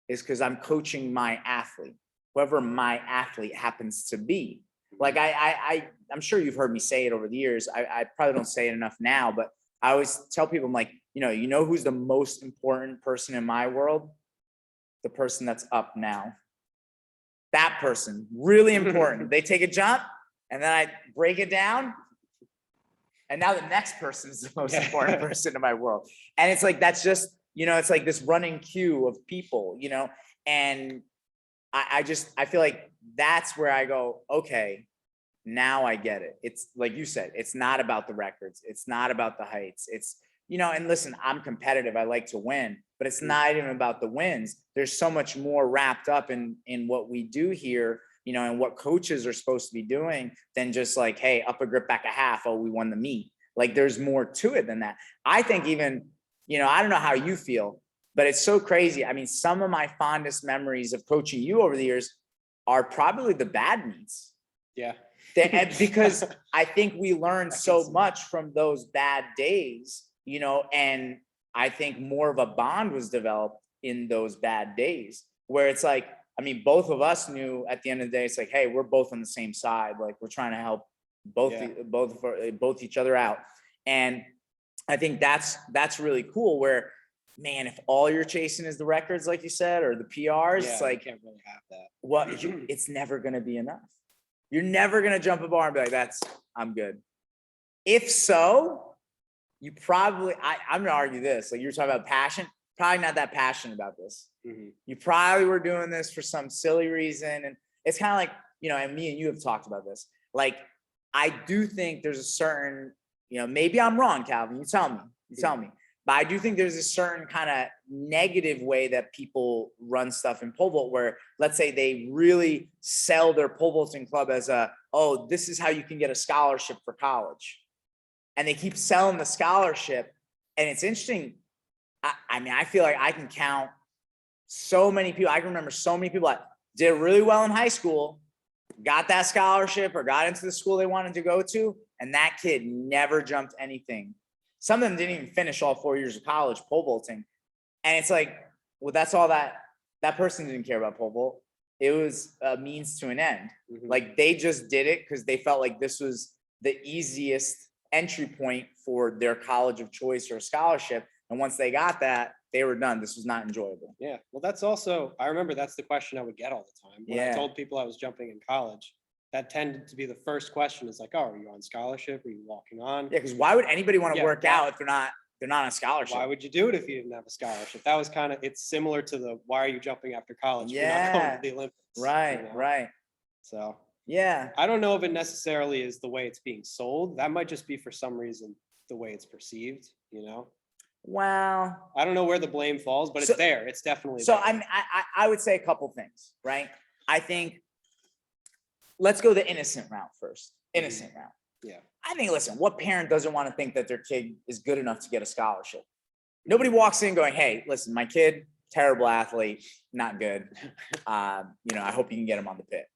Speaker 1: is because I'm coaching my athlete, whoever my athlete happens to be. Like I'm sure you've heard me say it over the years. I probably don't say it enough now, but I always tell people, I'm like, you know who's the most important person in my world? The person that's up now. That person, really important. They take a jump and then I break it down. And now the next person is the most important person in my world. And it's like, that's just, it's like this running queue of people, and I feel like that's where I go, okay, now I get it. It's like you said, it's not about the records. It's not about the heights. It's, and listen, I'm competitive. I like to win, but it's not even about the wins. There's so much more wrapped up in what we do here, and what coaches are supposed to be doing than just like, hey, up a grip, back a half. Oh, we won the meet. Like there's more to it than that. I think even, I don't know how you feel, but it's so crazy. I mean, some of my fondest memories of coaching you over the years are probably the bad meets.
Speaker 2: Yeah.
Speaker 1: Because I think we learned so much from those bad days, and I think more of a bond was developed in those bad days where it's like, I mean, both of us knew at the end of the day, it's like, hey, we're both on the same side. Like we're trying to help both each other out. And I think that's really cool where, man, if all you're chasing is the records, like you said, or the PRs, it's like,
Speaker 2: you can't really have that.
Speaker 1: Well, it's never going to be enough. You're never going to jump a bar and be like, I'm good. If so, you probably, I'm going to argue this, like you're talking about passion, probably not that passionate about this.
Speaker 2: Mm-hmm.
Speaker 1: You probably were doing this for some silly reason. And it's kind of like, and me and you have talked about this. Like, I do think there's a certain, maybe I'm wrong, Calvin, you tell me. But I do think there's a certain kind of negative way that people run stuff in pole vault where, let's say they really sell their pole vaulting club as this is how you can get a scholarship for college. And they keep selling the scholarship. And it's interesting. I mean, I feel like I can count so many people. I can remember so many people that did really well in high school, got that scholarship or got into the school they wanted to go to, and that kid never jumped anything. Some of them didn't even finish all 4 years of college pole vaulting. And it's like, well, that's all that person didn't care about pole vault. It was a means to an end.
Speaker 2: Mhm.
Speaker 1: Like they just did it because they felt like this was the easiest entry point for their college of choice or scholarship. And once they got that, they were done. This was not enjoyable.
Speaker 2: Yeah. Well, that's also, I remember that's the question I would get all the time. When I
Speaker 1: Yeah.
Speaker 2: told people I was jumping in college, that tended to be the first question is like, oh, are you on scholarship? Are you walking on?
Speaker 1: Yeah, because why would anybody want to
Speaker 2: Yeah,
Speaker 1: work
Speaker 2: why-
Speaker 1: out if they're not on a scholarship?
Speaker 2: Why would you do it if you didn't have a scholarship? That was kind of, it's similar to the, why are you jumping after college? If you're not going
Speaker 1: Yeah.
Speaker 2: to the Olympics.
Speaker 1: Right,
Speaker 2: you know?
Speaker 1: right.
Speaker 2: So
Speaker 1: Yeah.
Speaker 2: I don't know if it necessarily is the way it's being sold. That might just be for some reason the way it's perceived, you know?
Speaker 1: Well,
Speaker 2: I don't know where the blame falls, but
Speaker 1: So-
Speaker 2: it's there. It's definitely
Speaker 1: so
Speaker 2: there.
Speaker 1: I would say a couple things, right? I think let's go the innocent route first. Innocent route.
Speaker 2: Yeah.
Speaker 1: I think, listen, what parent doesn't want to think that their kid is good enough to get a scholarship? Nobody walks in going, hey, listen, my kid, terrible athlete, not good. I hope you can get him on the pit.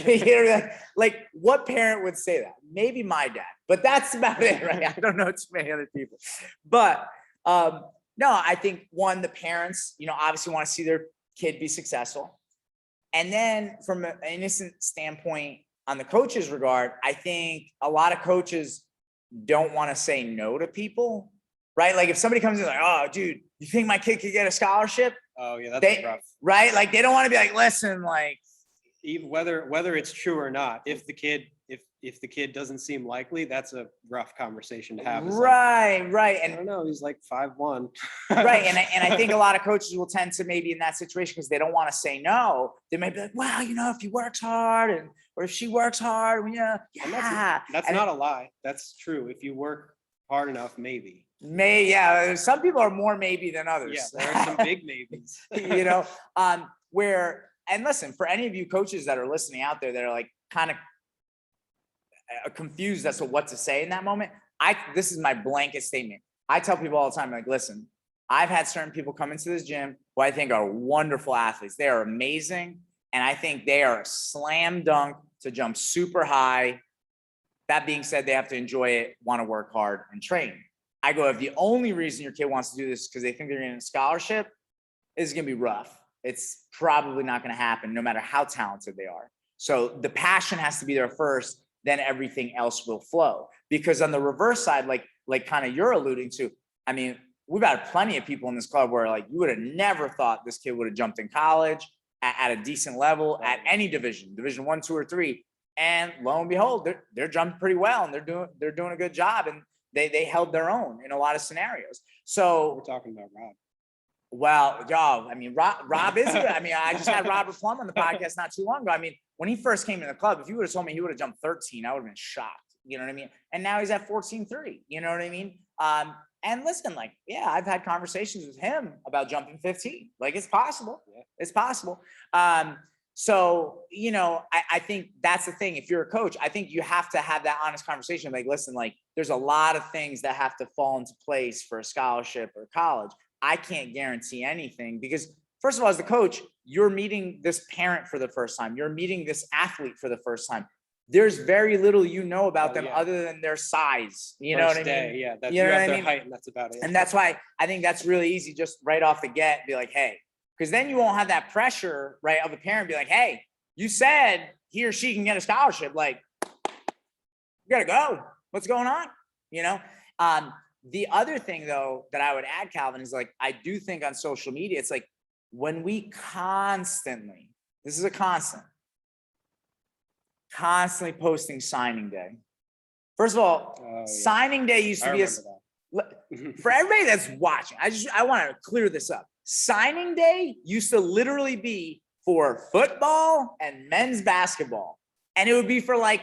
Speaker 1: You know, like what parent would say that? Maybe my dad, but that's about it, right? I don't know too many other people. But no, I think one, the parents, obviously want to see their kid be successful. And then from an innocent standpoint on the coach's regard, I think a lot of coaches don't want to say no to people, right? Like if somebody comes in like, oh, dude, you think my kid could get a scholarship?
Speaker 2: Oh yeah, that's rough.
Speaker 1: Right? Like they don't want to be like, listen, like,
Speaker 2: Even whether it's true or not, if the kid doesn't seem likely, that's a rough conversation to have. It's like,
Speaker 1: right.
Speaker 2: I don't know, he's like 5'1".
Speaker 1: Right. And I think a lot of coaches will tend to maybe in that situation because they don't want to say no. They might be like, well, if he works hard or if she works hard,
Speaker 2: And
Speaker 1: yeah.
Speaker 2: that's
Speaker 1: And
Speaker 2: not a lie. That's true. If you work hard enough, maybe.
Speaker 1: some people are more maybe than others.
Speaker 2: Yeah, there are some big maybes.
Speaker 1: And listen, for any of you coaches that are listening out there that are like kind of confused as to what to say in that moment, this is my blanket statement. I tell people all the time, like, listen, I've had certain people come into this gym who I think are wonderful athletes. They are amazing. And I think they are a slam dunk to jump super high. That being said, they have to enjoy it, want to work hard and train. I go, if the only reason your kid wants to do this is because they think they're getting a scholarship, it's going to be rough. It's probably not going to happen no matter how talented they are. So the passion has to be there first, then everything else will flow. Because on the reverse side, like kind of you're alluding to, I mean, we've had plenty of people in this club where like you would have never thought this kid would have jumped in college at a decent level at any division 1, 2, or 3. And lo and behold, they're jumping pretty well and they're doing a good job and they held their own in a lot of scenarios. So
Speaker 2: We're talking about Rob.
Speaker 1: well, y'all, I mean, Rob is good. I mean, I just had Robert Plum on the podcast not too long ago. I mean, when he first came to the club, if you would have told me he would have jumped 13, I would have been shocked. You know what I mean? And now he's at 14.3. You know what I mean? And listen, like, yeah, I've had conversations with him about jumping 15. Like, it's possible.
Speaker 2: Yeah.
Speaker 1: It's possible. So, I think that's the thing. If you're a coach, I think you have to have that honest conversation. Like, listen, like, there's a lot of things that have to fall into place for a scholarship or college. I can't guarantee anything because, first of all, as the coach, you're meeting this parent for the first time. You're meeting this athlete for the first time. There's very little about them other than their size. You know what I mean?
Speaker 2: Yeah, that's
Speaker 1: You know what I
Speaker 2: their
Speaker 1: mean?
Speaker 2: height, and that's about it.
Speaker 1: And that's why I think that's really easy, just right off the get, be like, hey, because then you won't have that pressure, right, of a parent be like, hey, you said he or she can get a scholarship. Like, you gotta go. What's going on? The other thing, though, that I would add, Calvin, is like, I do think on social media, it's like when we constantly posting signing day. First of all, signing day used to be for everybody that's watching. I want to clear this up. Signing day used to literally be for football and men's basketball. And it would be for like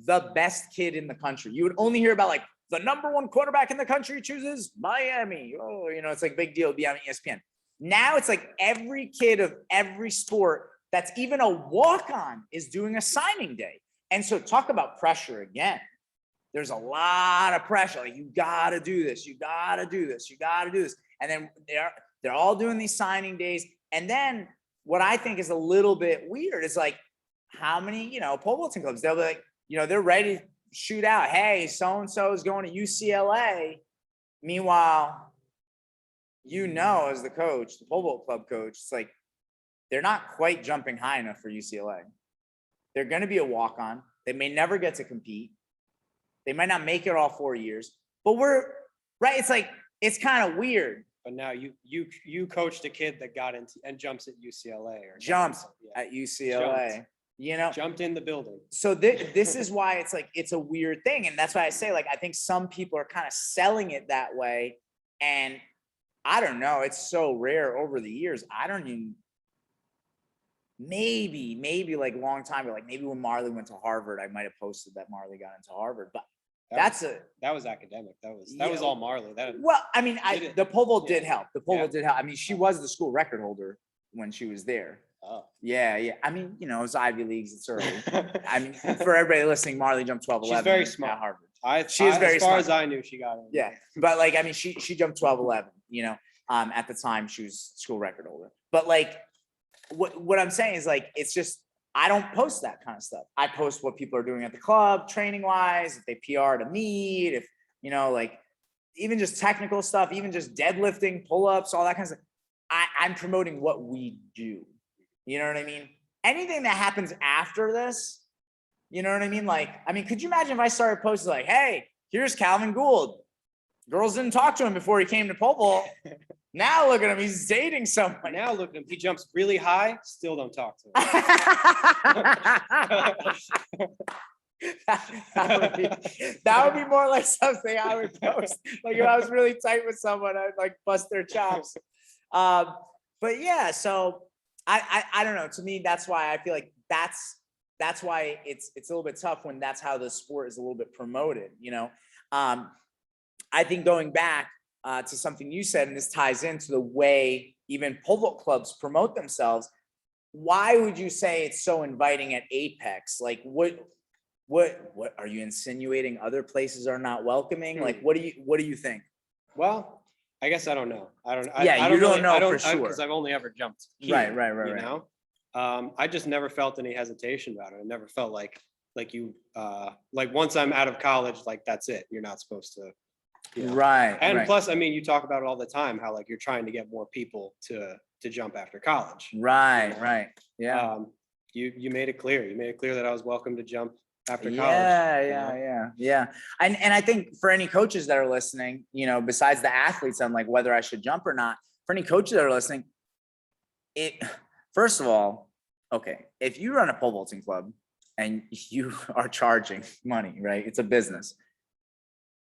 Speaker 1: the best kid in the country. You would only hear about like the number 1 quarterback in the country chooses Miami. Oh, it's like big deal. Be on ESPN. Now it's like every kid of every sport that's even a walk-on is doing a signing day. And so talk about pressure again. There's a lot of pressure. Like, you got to do this. You got to do this. You got to do this. And then they're all doing these signing days. And then what I think is a little bit weird is like how many, pole vaulting clubs, they'll be like, they're ready to shoot out. Hey, so-and-so is going to UCLA. Meanwhile, as the coach, the pole vault club coach, it's like, they're not quite jumping high enough for UCLA. They're going to be a walk-on. They may never get to compete. They might not make it all 4 years, but right. It's like, it's kind of weird.
Speaker 2: But now you coached a kid that got into and jumps at UCLA or
Speaker 1: jumps at UCLA,
Speaker 2: jumped in the building.
Speaker 1: So this is why it's like, it's a weird thing. And that's why I say, like, I think some people are kind of selling it that way. And I don't know, it's so rare over the years. I don't even, maybe like a long time ago, like maybe when Marley went to Harvard, I might've posted that Marley got into Harvard, but that
Speaker 2: was academic. That was all Marley.
Speaker 1: Well, I mean, the pole vault did help. The pole vault did help. I mean, she was the school record holder when she was there.
Speaker 2: Oh.
Speaker 1: Yeah. I mean, it was Ivy Leagues. It's early. I mean, for everybody listening, Marley jumped 12-11.
Speaker 2: She's very smart.
Speaker 1: At Harvard.
Speaker 2: She is very smart. As far as I knew, she got in.
Speaker 1: Yeah, but like, I mean, she jumped 12-11. At the time she was school record holder. But like, what I'm saying is like, it's just, I don't post that kind of stuff. I post what people are doing at the club, training wise, if they PR to meet, if, like even just technical stuff, even just deadlifting, pull-ups, all that kind of stuff. I'm promoting what we do. You know what I mean? Anything that happens after this, you know what I mean? Like, I mean, could you imagine if I started posting like, hey, here's Calvin Gould. Girls didn't talk to him before he came to pole vault. Now look at him, he's dating someone.
Speaker 2: Now look at him, he jumps really high, still don't talk to him.
Speaker 1: that would be more like something I would post. Like if I was really tight with someone, I'd like bust their chops. But yeah, so I don't know. To me, that's why I feel like that's why it's a little bit tough when that's how the sport is a little bit promoted. I think going back to something you said, and this ties into the way even pole vault clubs promote themselves. Why would you say it's so inviting at Apex? Like, what are you insinuating? Other places are not welcoming? Like, what do you think?
Speaker 2: Well, I guess I don't know. I don't
Speaker 1: don't know for sure
Speaker 2: because I've only ever jumped.
Speaker 1: Right.
Speaker 2: You know, I just never felt any hesitation about it. I never felt like you like once I'm out of college, like that's it. You're not supposed to.
Speaker 1: Right.
Speaker 2: And plus, I mean, you talk about it all the time, how like you're trying to get more people to jump after college.
Speaker 1: Right. Yeah.
Speaker 2: You made it clear. You made it clear that I was welcome to jump after college.
Speaker 1: Yeah. And I think for any coaches that are listening, besides the athletes on like whether I should jump or not, for any coaches that are listening, first of all, okay, if you run a pole vaulting club and you are charging money, right? It's a business.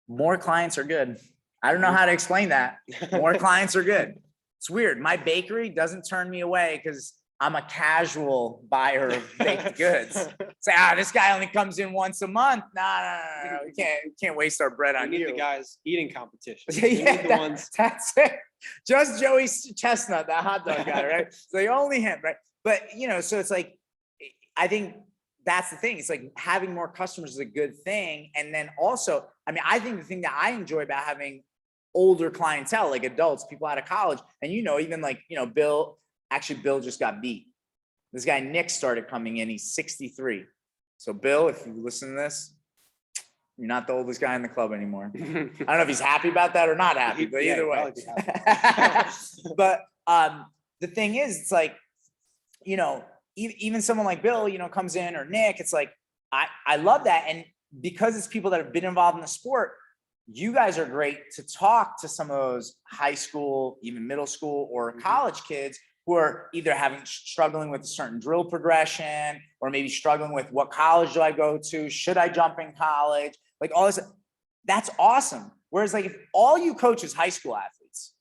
Speaker 1: More clients are good. I don't know how to explain that. More clients are good. It's weird. My bakery doesn't turn me away because I'm a casual buyer of baked goods. Say, this guy only comes in once a month. No. We can't waste our bread on you.
Speaker 2: The guys eating competition.
Speaker 1: That's it. Just Joey Chestnut, that hot dog guy, right? So only him, right? But so it's like, I think that's the thing. It's like having more customers is a good thing. And then also, I mean, I think the thing that I enjoy about having older clientele, like adults, people out of college, and even like, Bill just got beat. This guy, Nick, started coming in. He's 63. So Bill, if you listen to this, you're not the oldest guy in the club anymore. I don't know if he's happy about that or not happy, but either way. But the thing is, it's like, even someone like Bill, comes in, or Nick, it's like, I love that. And because it's people that have been involved in the sport, you guys are great to talk to some of those high school, even middle school or college kids who are either struggling with a certain drill progression, or maybe struggling with what college do I go to? Should I jump in college? Like all this, that's awesome. Whereas like if all you coach is high school athletes,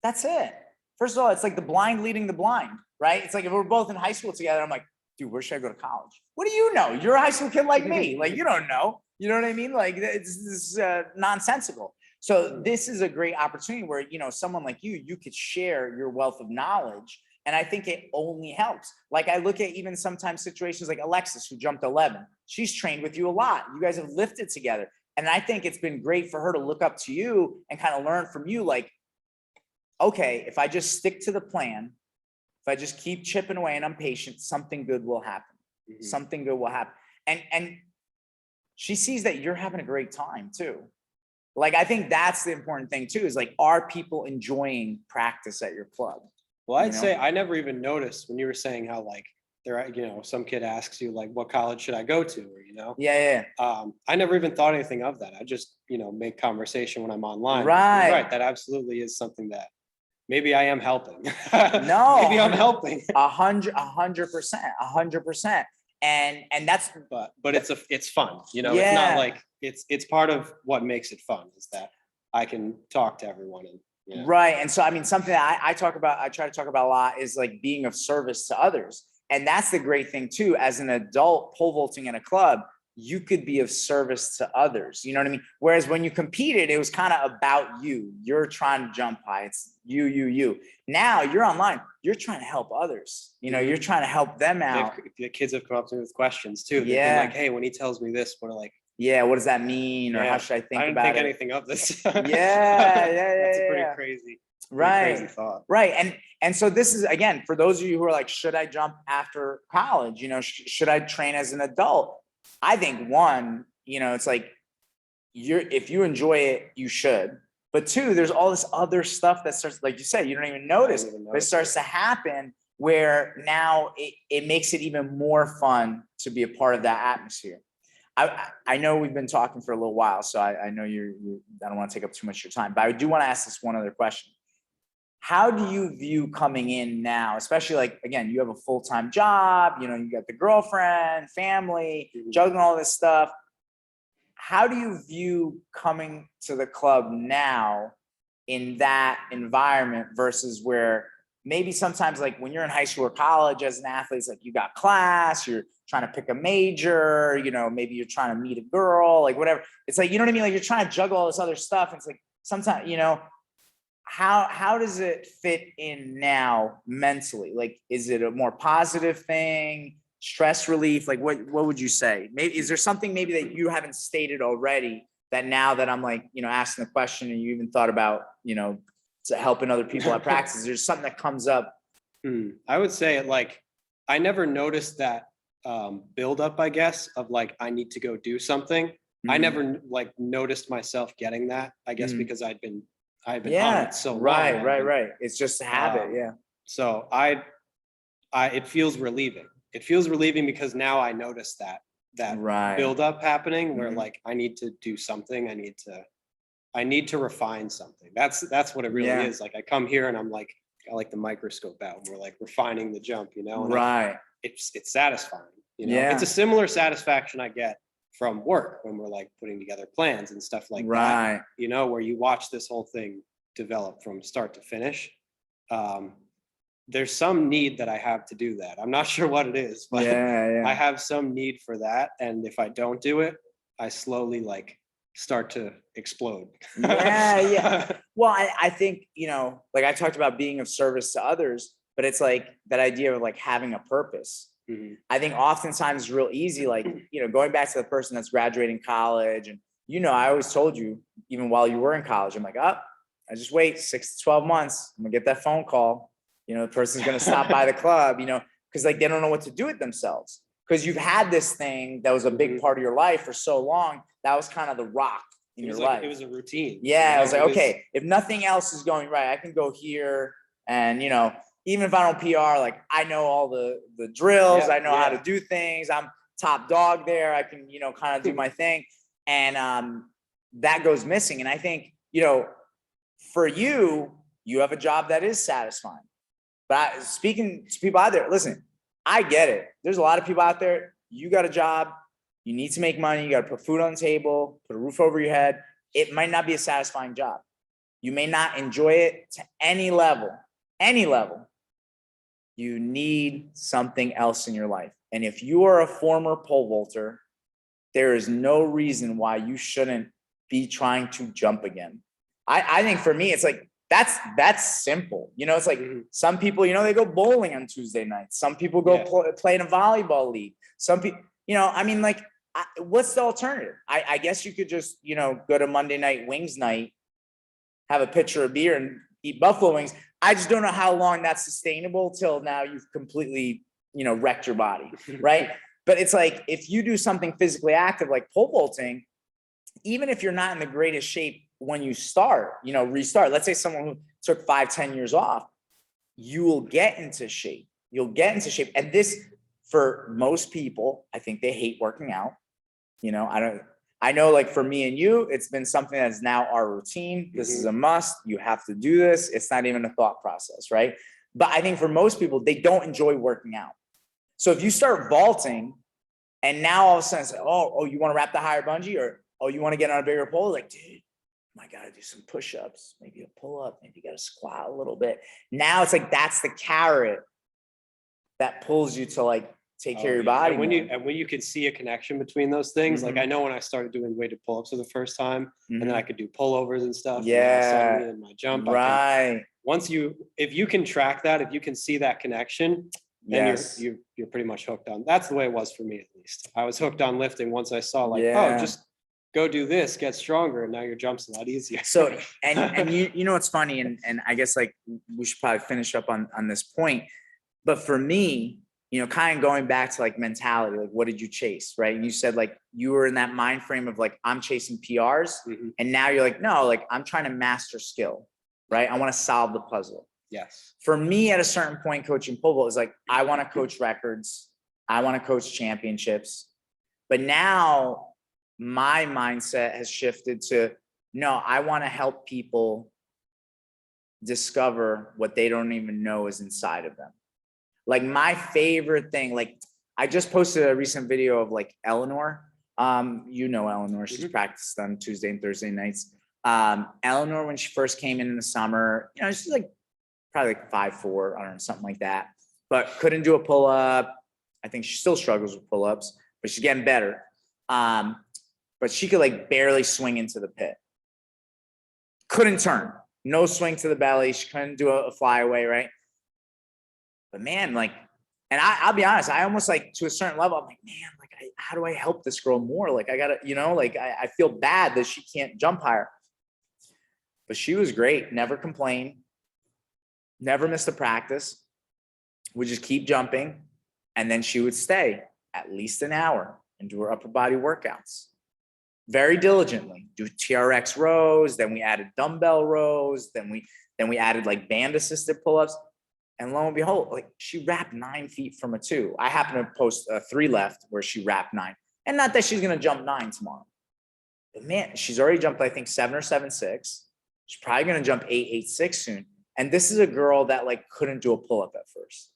Speaker 1: that's it. First of all, it's like the blind leading the blind, right? It's like if we're both in high school together, I'm like, dude, where should I go to college? What do you know? You're a high school kid like me. Like, you don't know. You know what I mean? Like, it's nonsensical. So this is a great opportunity where, someone like you could share your wealth of knowledge. And I think it only helps. Like I look at even sometimes situations like Alexis, who jumped 11. She's trained with you a lot. You guys have lifted together. And I think it's been great for her to look up to you and kind of learn from you. Like, okay, if I just stick to the plan, if I just keep chipping away and I'm patient, something good will happen. Something good will happen. And she sees that you're having a great time too. Like, I think that's the important thing too, is like, are people enjoying practice at your club?
Speaker 2: Well, I'd
Speaker 1: know?
Speaker 2: say I never even noticed when you were saying how like there, you know, some kid asks you like, what college should I go to? Or, you know,
Speaker 1: Yeah,
Speaker 2: I never even thought anything of that. I just, you know, make conversation when I'm online.
Speaker 1: Right.
Speaker 2: Right. That absolutely is something that maybe I am helping.
Speaker 1: No,
Speaker 2: maybe I'm helping.
Speaker 1: 100%. And that's,
Speaker 2: But it's fun, you know, it's
Speaker 1: Yeah.
Speaker 2: not like it's part of what makes it fun is that I can talk to everyone and, you know.
Speaker 1: right. And so, I mean, something that I try to talk about a lot is like being of service to others. And that's the great thing too, as an adult pole vaulting in a club, you could be of service to others. You know what I mean? Whereas when you competed, it was kind of about you. You're trying to jump high. It's you. Now you're online. You're trying to help others. You know, you're trying to help them out.
Speaker 2: The kids have come up to me with questions too. They've been
Speaker 1: Yeah.
Speaker 2: like, hey, when he tells me this, what are like,
Speaker 1: Yeah, what does that mean? Or how should I think
Speaker 2: I didn't
Speaker 1: about
Speaker 2: think
Speaker 1: it?
Speaker 2: anything of this.
Speaker 1: Yeah.
Speaker 2: That's a pretty
Speaker 1: Yeah.
Speaker 2: crazy,
Speaker 1: Right.
Speaker 2: crazy thought.
Speaker 1: Right. And so this is, again, for those of you who are like, should I jump after college? You know, should I train as an adult? I think one, you know, it's like if you enjoy it, you should. But two, there's all this other stuff that starts, like you said, you don't even notice, but it starts to happen where now it makes it even more fun to be a part of that atmosphere. I know we've been talking for a little while, so I know I don't want to take up too much of your time, but I do want to ask this one other question. How do you view coming in now, especially like, again, you have a full-time job, you know, you got the girlfriend, family, juggling all this stuff. How do you view coming to the club now in that environment versus where maybe sometimes like when you're in high school or college as an athlete, it's like you got class, you're trying to pick a major, you know, maybe you're trying to meet a girl, like whatever. It's like, you know what I mean? Like you're trying to juggle all this other stuff. And it's like, sometimes, you know, how does it fit in now mentally? Like, is it a more positive thing? Stress relief? Like what would you say? Maybe, is there something maybe that you haven't stated already that now that I'm like, you know, asking the question and you even thought about, you know, helping other people at practice, there's something that comes up?
Speaker 2: I would say like, I never noticed that build up, I guess, of like, I need to go do something. I never like noticed myself getting that, I guess, because I've been on it so long.
Speaker 1: Right. It's just a habit. Yeah.
Speaker 2: So it feels relieving. It feels relieving because now I notice that build up happening where like, I need to do something. I need to refine something. That's what it really is. Like I come here and I'm like, I like the microscope out and we're like refining the jump, you know? And it's satisfying, you know? It's a similar satisfaction I get from work when we're like putting together plans and stuff like that, you know, where you watch this whole thing develop from start to finish. There's some need that I have to do that. I'm not sure what it is, but I have some need for that. And if I don't do it, I slowly like start to explode.
Speaker 1: Well, I think, you know, like I talked about being of service to others, but it's like that idea of like having a purpose. I think oftentimes it's real easy, like, you know, going back to the person that's graduating college. And, you know, I always told you, even while you were in college, I'm like, I just wait 6 to 12 months. I'm gonna get that phone call. You know, the person's going to stop by the club, you know, because like they don't know what to do with themselves. Because you've had this thing that was a big part of your life for so long. That was kind of the rock in your life.
Speaker 2: It was a routine.
Speaker 1: Yeah, I was like, okay, if nothing else is going right, I can go here. And, you know, even if I don't PR, like I know all the drills. I know how to do things. I'm top dog there. I can, you know, kind of do my thing. And that goes missing. And I think, you know, for you, you have a job that is satisfying. But speaking to people out there, listen, I get it. There's a lot of people out there. You got a job. You need to make money. You got to put food on the table, put a roof over your head. It might not be a satisfying job. You may not enjoy it to any level. You need something else in your life. And if you are a former pole vaulter, there is no reason why you shouldn't be trying to jump again. I think for me, it's like, that's simple. You know, it's like some people, you know, they go bowling on Tuesday nights. Some people go play in a volleyball league. Some people, you know, I mean, like, what's the alternative? I guess you could just, you know, go to Monday night wings night, have a pitcher of beer and eat buffalo wings. I just don't know how long that's sustainable till now you've completely, wrecked your body, right? But it's like, if you do something physically active like pole vaulting, even if you're not in the greatest shape when you start, restart, let's say someone who took 5-10 years off, you will get into shape. You'll get into shape. And this, for most people, I think they hate working out. I know like for me and you, it's been something that's now our routine. This is a must. You have to do this. It's not even a thought process, right? But I think for most people, they don't enjoy working out. So if you start vaulting and now all of a sudden say, oh, you want to wrap the higher bungee, or, oh, you want to get on a bigger pole? Like, dude, I got to do some push-ups, maybe a pull-up, maybe you got to squat a little bit. Now it's like, that's the carrot that pulls you to like take care of your body.
Speaker 2: And when you can see a connection between those things, like I know when I started doing weighted pull-ups for the first time, and then I could do pullovers and stuff.
Speaker 1: Yeah.
Speaker 2: And my jump.
Speaker 1: Right.
Speaker 2: If you can track that, if you can see that connection, then you're pretty much hooked on. That's the way it was for me, at least. I was hooked on lifting once I saw like, oh, just go do this, get stronger, and now your jump's a lot easier.
Speaker 1: So, and you know what's funny, and I guess like we should probably finish up on this point. But for me, kind of going back to like mentality, like what did you chase, right? And you said like you were in that mind frame of like, I'm chasing PRs, and now you're like, no, like I'm trying to master skill, right? I want to solve the puzzle.
Speaker 2: Yes.
Speaker 1: For me, at a certain point, coaching pole vault is like, I want to coach records, I want to coach championships, but now my mindset has shifted to, no, I want to help people discover what they don't even know is inside of them. Like my favorite thing, like I just posted a recent video of like Eleanor. Eleanor, she's practiced on Tuesday and Thursday nights. Eleanor, when she first came in the summer, she's like probably like 5'4", I don't know, something like that, but couldn't do a pull-up. I think she still struggles with pull-ups, but she's getting better. But she could like barely swing into the pit. Couldn't turn, no swing to the belly. She couldn't do a flyaway, right? But man, like, and I'll be honest, I almost like to a certain level, I'm like, man, like, how do I help this girl more? Like, I gotta, like, I feel bad that she can't jump higher. But she was great, never complained, never missed a practice, would just keep jumping. And then she would stay at least an hour and do her upper body workouts very diligently, do TRX rows. Then we added dumbbell rows. Then we added like band assisted pull-ups. And lo and behold, like she wrapped 9 feet from a 2. I happen to post a 3 left where she wrapped 9. And not that she's going to jump 9 tomorrow. But man, she's already jumped, I think, 7 or 7.6. She's probably going to jump 8.86 soon. And this is a girl that like couldn't do a pull-up at first,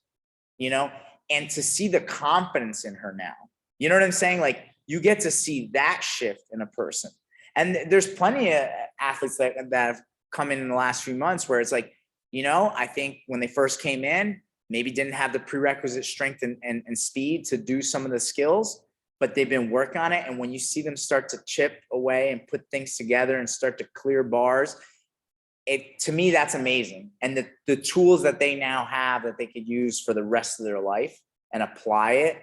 Speaker 1: and to see the confidence in her now, you know what I'm saying? Like you get to see that shift in a person. And there's plenty of athletes that have come in the last few months where it's like, I think when they first came in, maybe didn't have the prerequisite strength and speed to do some of the skills, but they've been working on it. And when you see them start to chip away and put things together and start to clear bars, to me, that's amazing. And the tools that they now have that they could use for the rest of their life and apply it,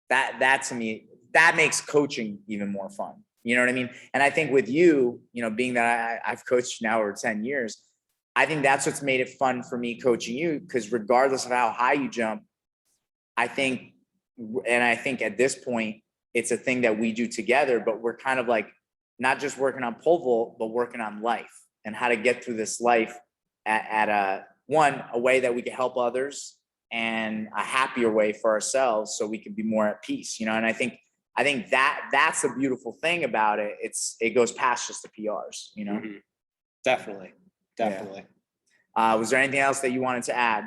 Speaker 1: that to me, that makes coaching even more fun. You know what I mean? And I think with you, being that I've coached now over 10 years, I think that's what's made it fun for me coaching you, because regardless of how high you jump, I think at this point, it's a thing that we do together, but we're kind of like not just working on pole vault, but working on life and how to get through this life at a way that we can help others and a happier way for ourselves so we can be more at peace, and I think that's the beautiful thing about it. It goes past just the PRs,
Speaker 2: Definitely.
Speaker 1: Yeah. Was there anything else that you wanted to add?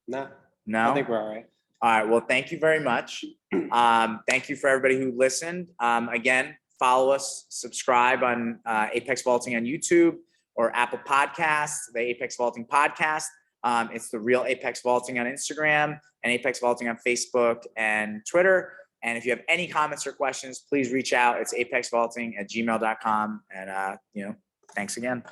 Speaker 2: No,
Speaker 1: I
Speaker 2: think we're all right.
Speaker 1: All right. Well, thank you very much. Thank you for everybody who listened. Again, follow us, subscribe on Apex Vaulting on YouTube or Apple Podcasts, the Apex Vaulting Podcast. It's the Real Apex Vaulting on Instagram and Apex Vaulting on Facebook and Twitter. And if you have any comments or questions, please reach out. It's apexvaulting@gmail.com. And, thanks again.